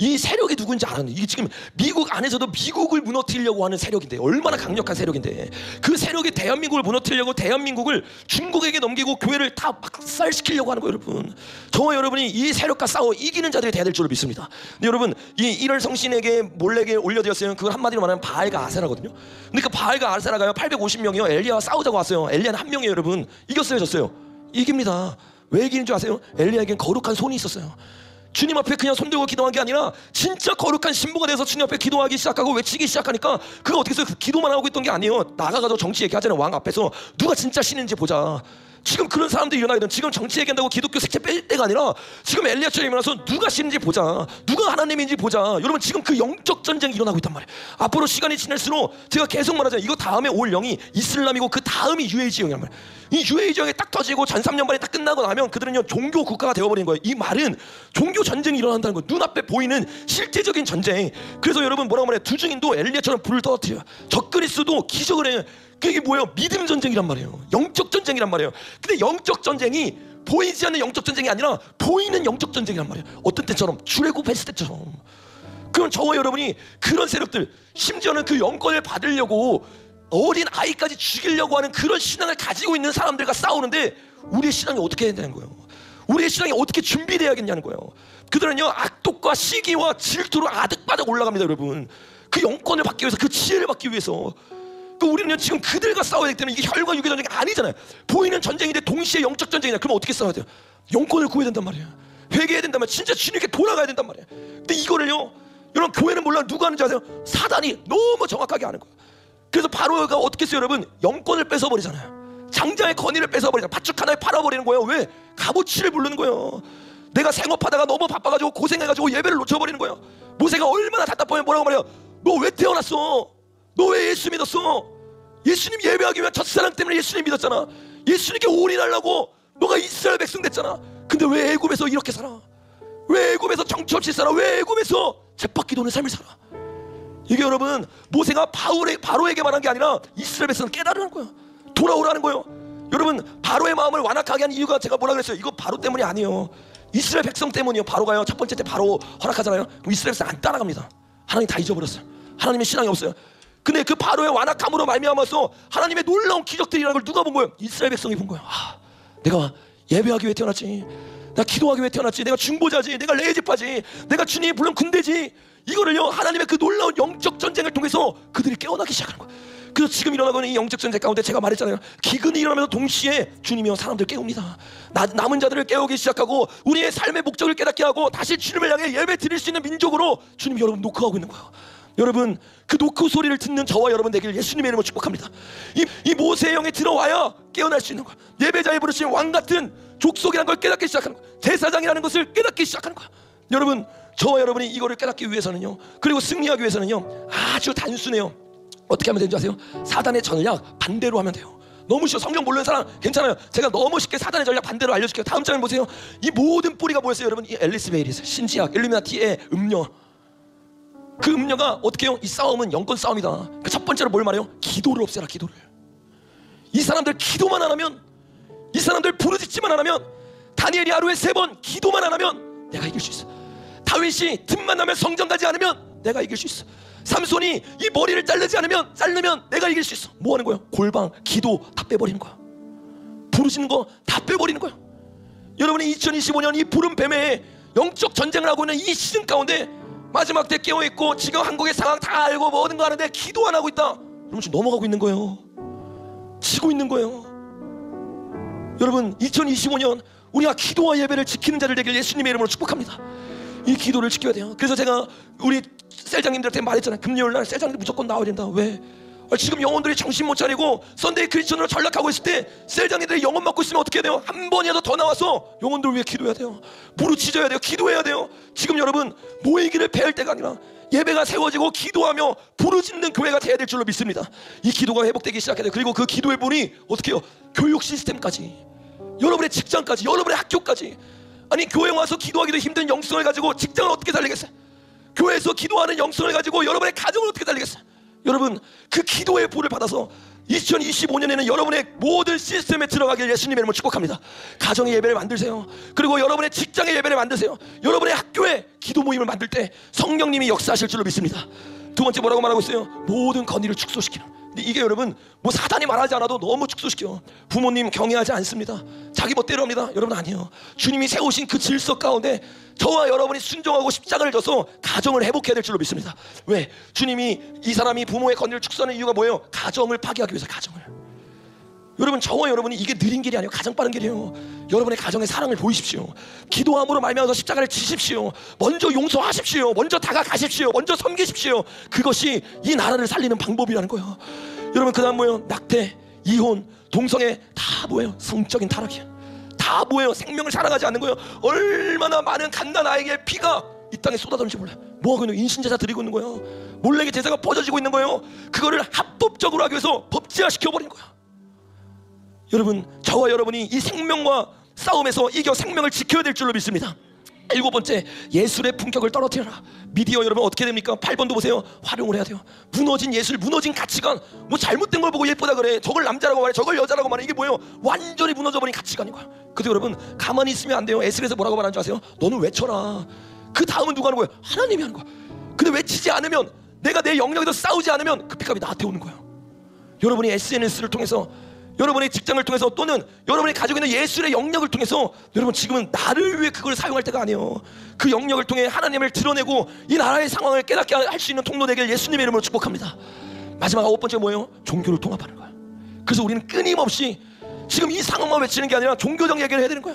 이 세력이 누군지 알았는데 이게 지금 미국 안에서도 미국을 무너뜨리려고 하는 세력인데 얼마나 강력한 세력인데 그 세력이 대한민국을 무너뜨리려고 대한민국을 중국에게 넘기고 교회를 다 박살시키려고 하는 거예요, 여러분. 저와 여러분이 이 세력과 싸워 이기는 자들이 돼야 될 줄로 믿습니다. 근데 여러분 이 1월 성신에게 몰래게 올려드렸어요. 그걸 한마디로 말하면 바알과 아세라거든요. 근데 그 바알과 아세라가요 850명이요 엘리야와 싸우자고 왔어요. 엘리야는 한 명이에요, 여러분. 이겼어요, 졌어요? 이깁니다. 왜 이기는 줄 아세요? 엘리야에겐 거룩한 손이 있었어요. 주님 앞에 그냥 손들고 기도한 게 아니라 진짜 거룩한 신부가 돼서 주님 앞에 기도하기 시작하고 외치기 시작하니까 그가 어떻게 해서 기도만 하고 있던 게 아니에요. 나가가지고 정치 얘기하잖아요. 왕 앞에서 누가 진짜 신인지 보자. 지금 그런 사람들이 일어나게 되면 지금 정치 얘기한다고 기독교 색채 뺄 때가 아니라 지금 엘리야처럼 일어나서 누가 신인지 보자, 누가 하나님인지 보자. 여러분 지금 그 영적 전쟁이 일어나고 있단 말이에요. 앞으로 시간이 지날수록 제가 계속 말하잖아요. 이거 다음에 올 영이 이슬람이고 그 다음이 UAG 영이란 말이에요. 이 UAG 영이 딱 터지고 전 3년반이 딱 끝나고 나면 그들은요 종교 국가가 되어버리는 거예요. 이 말은 종교 전쟁이 일어난다는 거예요. 눈앞에 보이는 실제적인 전쟁. 그래서 여러분 뭐라고 말해요? 두중인도 엘리야처럼 불을 떨어뜨려요. 적그리스도 기적을 해요. 그게 뭐예요? 믿음 전쟁이란 말이에요. 영적 전쟁이란 말이에요. 근데 영적 전쟁이 보이지 않는 영적 전쟁이 아니라 보이는 영적 전쟁이란 말이에요. 어떤 때처럼 출애굽했을 때처럼. 그럼 저와 여러분이 그런 세력들, 심지어는 그 영권을 받으려고 어린 아이까지 죽이려고 하는 그런 신앙을 가지고 있는 사람들과 싸우는데 우리의 신앙이 어떻게 해야 되는 거예요? 우리의 신앙이 어떻게 준비되어야겠냐는 거예요. 그들은요 악독과 시기와 질투로 아득바득 올라갑니다, 여러분. 그 영권을 받기 위해서, 그 지혜를 받기 위해서. 우리는요 지금 그들과 싸워야 되기 때문에 이게 혈과 육의 전쟁이 아니잖아요. 보이는 전쟁인데 동시에 영적 전쟁이냐. 그럼 어떻게 싸워야 돼요? 영권을 구해야 된단 말이에요. 회개해야 된단 말이에요. 진짜 주님께 돌아가야 된단 말이에요. 근데 이거를요 여러분 교회는 몰라 누가 하는지 아세요? 사단이 너무 정확하게 아는 거예요. 그래서 바로가 어떻게 했어요, 여러분? 영권을 뺏어버리잖아요. 장자의 권위를 뺏어버리잖아요. 팥죽 하나에 팔아버리는 거예요. 왜? 값어치를 부르는 거예요. 내가 생업하다가 너무 바빠가지고 고생해가지고 예배를 놓쳐버리는 거예요. 모세가 얼마나 답답하면 뭐라고 말해요? 너 왜 태어났어? 너 왜 예수 믿었어? 예수님 예배하기 위한 첫사랑 때문에 예수님 믿었잖아. 예수님께 올인하려고 너가 이스라엘 백성 됐잖아. 근데 왜 애굽에서 이렇게 살아? 왜 애굽에서 정치 없이 살아? 왜 애굽에서 쳇바퀴 도는 삶을 살아? 이게 여러분 모세가 바로에게 말한 게 아니라 이스라엘 백성은 깨달으라는 거예요. 돌아오라는 거예요. 여러분 바로의 마음을 완악하게 한 이유가 제가 뭐라 그랬어요? 이거 바로 때문이 아니에요. 이스라엘 백성 때문이요. 바로가요 첫 번째 때 바로 허락하잖아요. 그럼 이스라엘 백성 안 따라갑니다. 하나님 다 잊어버렸어요. 하나님의 신앙이 없어요. 근데 그 바로의 완악함으로 말미암아서 하나님의 놀라운 기적들이라는 걸 누가 본 거예요? 이스라엘 백성이 본 거예요. 내가 예배하기 위해 태어났지, 나 기도하기 위해 태어났지, 내가 중보자지, 내가 레이집하지, 내가 주님 물론 군대지. 이거를요, 하나님의 그 놀라운 영적 전쟁을 통해서 그들이 깨어나기 시작하는 거예요. 그래서 지금 일어나고 있는 이 영적 전쟁 가운데 제가 말했잖아요. 기근이 일어나면서 동시에 주님이요 사람들 깨웁니다. 남은 자들을 깨우기 시작하고 우리의 삶의 목적을 깨닫게 하고 다시 주님을 향해 예배 드릴 수 있는 민족으로 주님이 여러분 노크하고 있는 거예요. 여러분, 그 노크 소리를 듣는 저와 여러분 되길 예수님의 이름으로 축복합니다. 이 모세의 영에 들어와야 깨어날 수 있는 거야. 예배자의 부르신 왕 같은 족속이라는 걸 깨닫기 시작하는 거야. 제사장이라는 것을 깨닫기 시작하는 거야. 여러분, 저와 여러분이 이거를 깨닫기 위해서는요, 그리고 승리하기 위해서는요, 아주 단순해요. 어떻게 하면 되는지 아세요? 사단의 전략 반대로 하면 돼요. 너무 쉬워. 성경 모르는 사람 괜찮아요. 제가 너무 쉽게 사단의 전략 반대로 알려줄게요. 다음 장을 보세요. 이 모든 뿌리가 뭐였어요 여러분? 이 앨리스 베일이었어요. 신지학, 일루미나티의 음료. 그 음료가 어떻게 해요? 이 싸움은 영권 싸움이다. 그 첫 번째로 뭘 말해요? 기도를 없애라. 기도를. 이 사람들 기도만 안 하면, 이 사람들 부르짖지만 안 하면, 다니엘이 하루에 3번 기도만 안 하면 내가 이길 수 있어. 다윗이 틈만 나면 성전 가지 않으면 내가 이길 수 있어. 삼손이 이 머리를 자르면 내가 이길 수 있어. 뭐 하는 거야? 골방, 기도 다 빼버리는 거야. 부르짖는 거 다 빼버리는 거야. 여러분이 2025년 이 푸른 뱀의 영적 전쟁을 하고 있는 이 시즌 가운데 마지막 때 깨어있고 지금 한국의 상황 다 알고 모든 거 아는데 기도 안 하고 있다. 여러분 지금 넘어가고 있는 거예요. 지고 있는 거예요. 여러분 2025년 우리가 기도와 예배를 지키는 자들 되길 예수님의 이름으로 축복합니다. 이 기도를 지켜야 돼요. 그래서 제가 우리 셀장님들한테 말했잖아요. 금요일날 셀장님들 무조건 나와야 된다. 왜? 지금 영혼들이 정신 못 차리고 썬데이 크리스천으로 전락하고 있을 때 셀장님들이 영혼 맡고 있으면 어떻게 해야 돼요? 한 번이라도 더 나와서 영혼들을 위해 기도해야 돼요. 부르짖어야 돼요. 기도해야 돼요. 지금 여러분 모이기를 배울 때가 아니라 예배가 세워지고 기도하며 부르짖는 교회가 돼야 될 줄로 믿습니다. 이 기도가 회복되기 시작해야 돼요. 그리고 그 기도의 분이 어떻게 해요? 교육 시스템까지, 여러분의 직장까지, 여러분의 학교까지. 아니 교회 와서 기도하기도 힘든 영성을 가지고 직장을 어떻게 살리겠어요? 교회에서 기도하는 영성을 가지고 여러분의 가정을 어떻게 살리겠어요? 여러분 그 기도의 불을 받아서 2025년에는 여러분의 모든 시스템에 들어가길 예수님의 이름으로 축복합니다. 가정의 예배를 만드세요. 그리고 여러분의 직장의 예배를 만드세요. 여러분의 학교에 기도 모임을 만들 때 성령님이 역사하실 줄로 믿습니다. 두 번째 뭐라고 말하고 있어요? 모든 건의를 축소시키는. 근데 이게 여러분 뭐 사단이 말하지 않아도 너무 축소시켜. 부모님 경외하지 않습니다. 자기 멋대로 합니다. 여러분 아니에요. 주님이 세우신 그 질서 가운데 저와 여러분이 순종하고 십자가를 져서 가정을 회복해야 될 줄로 믿습니다. 왜? 주님이 이 사람이 부모의 건의를 축소하는 이유가 뭐예요? 가정을 파괴하기 위해서. 가정을. 여러분 저와 여러분이 이게 느린 길이 아니에요. 가장 빠른 길이에요. 여러분의 가정의 사랑을 보이십시오. 기도함으로 말미암아서 십자가를 지십시오. 먼저 용서하십시오. 먼저 다가가십시오. 먼저 섬기십시오. 그것이 이 나라를 살리는 방법이라는 거예요. 여러분 그 다음 뭐예요? 낙태, 이혼, 동성애 다 뭐예요? 성적인 타락이에요. 다 뭐예요? 생명을 사랑하지 않는 거예요. 얼마나 많은 갓난 아이의 피가 이 땅에 쏟아졌는지 몰라요. 뭐하고 있는 거예요? 인신제사 드리고 있는 거예요. 몰래게 제사가 퍼져지고 있는 거예요. 그거를 합법적으로 하기 위해서 법제화시켜버린 거야. 여러분 저와 여러분이 이 생명과 싸움에서 이겨 생명을 지켜야 될 줄로 믿습니다. 7번째, 예술의 품격을 떨어뜨려라. 미디어 여러분 어떻게 됩니까? 8번도 보세요. 활용을 해야 돼요. 무너진 예술, 무너진 가치관. 뭐 잘못된 걸 보고 예쁘다 그래. 저걸 남자라고 말해, 저걸 여자라고 말해. 이게 뭐예요? 완전히 무너져버린 가치관인 거야. 그래도 여러분 가만히 있으면 안 돼요. 에스겔에서 뭐라고 말하는 줄 아세요? 너는 외쳐라. 그 다음은 누가 하는 거예요? 하나님이 하는 거야. 근데 외치지 않으면, 내가 내 영역에서 싸우지 않으면 그 핏값이 나한테 오는 거예요. 여러분이 SNS를 통해서, 여러분의 직장을 통해서, 또는 여러분이 가지고 있는 예술의 영역을 통해서, 여러분 지금은 나를 위해 그걸 사용할 때가 아니에요. 그 영역을 통해 하나님을 드러내고 이 나라의 상황을 깨닫게 할 수 있는 통로 되길 예수님의 이름으로 축복합니다. 마지막 9번째 뭐예요? 종교를 통합하는 거야. 그래서 우리는 끊임없이 지금 이 상황만 외치는 게 아니라 종교적 얘기를 해야 되는 거야.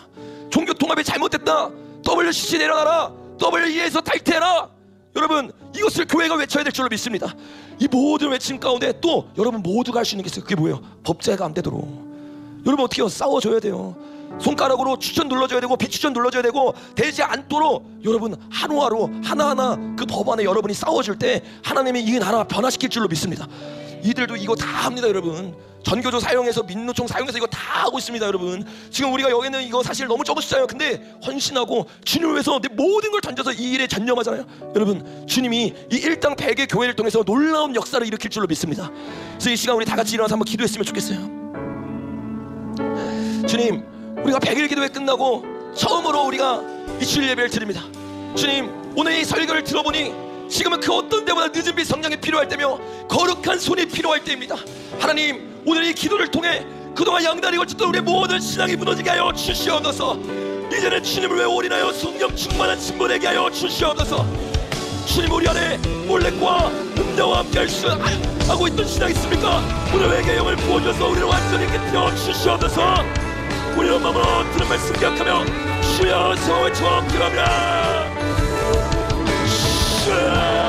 종교 통합이 잘못됐다. WCC 내려가라. WE에서 탈퇴해라. 여러분 이것을 교회가 외쳐야 될 줄로 믿습니다. 이 모든 외침 가운데 또 여러분 모두가 할 수 있는 게 있어요. 그게 뭐예요? 법제가 안 되도록 여러분 어떻게 해요? 싸워줘야 돼요. 손가락으로 추천 눌러줘야 되고 비추천 눌러줘야 되고, 되지 않도록 여러분 하루하루 하나하나 그 법안에 여러분이 싸워줄 때 하나님이 이 나라 변화시킬 줄로 믿습니다. 이들도 이거 다 합니다. 여러분 전교조 사용해서, 민노총 사용해서 이거 다 하고 있습니다. 여러분 지금 우리가 여기는 이거 사실 너무 적은 숫자예요. 근데 헌신하고 주님을 위해서 내 모든 걸 던져서 이 일에 전념하잖아요. 여러분 주님이 이 일당 100의 교회를 통해서 놀라운 역사를 일으킬 줄로 믿습니다. 그래서 이 시간 우리 다 같이 일어나서 한번 기도했으면 좋겠어요. 주님, 우리가 100일 기도회 끝나고 처음으로 우리가 이 주일 예배를 드립니다. 주님, 오늘 이 설교를 들어보니 지금은 그 어떤 때보다 늦은 빛 성령이 필요할 때며 거룩한 손이 필요할 때입니다. 하나님, 오늘 이 기도를 통해 그동안 양다리 걸쳤던 우리의 모든 신앙이 무너지게 하여 주시옵소서. 이제는 주님을 외워 올인하여 성령 충만한 친구되게 하여 주시옵소서. 주님, 우리 안에 몰렉과 음녀와 함께 할 수 하고 있던 신앙이 있습니까? 오늘 외계의 영을 부어줘서 우리를 완전히 깨뜨려 주시옵소서. 우리의 마음으로 들은 말씀 기억하며 주여 성을 외쳐 기도합니다. 주여.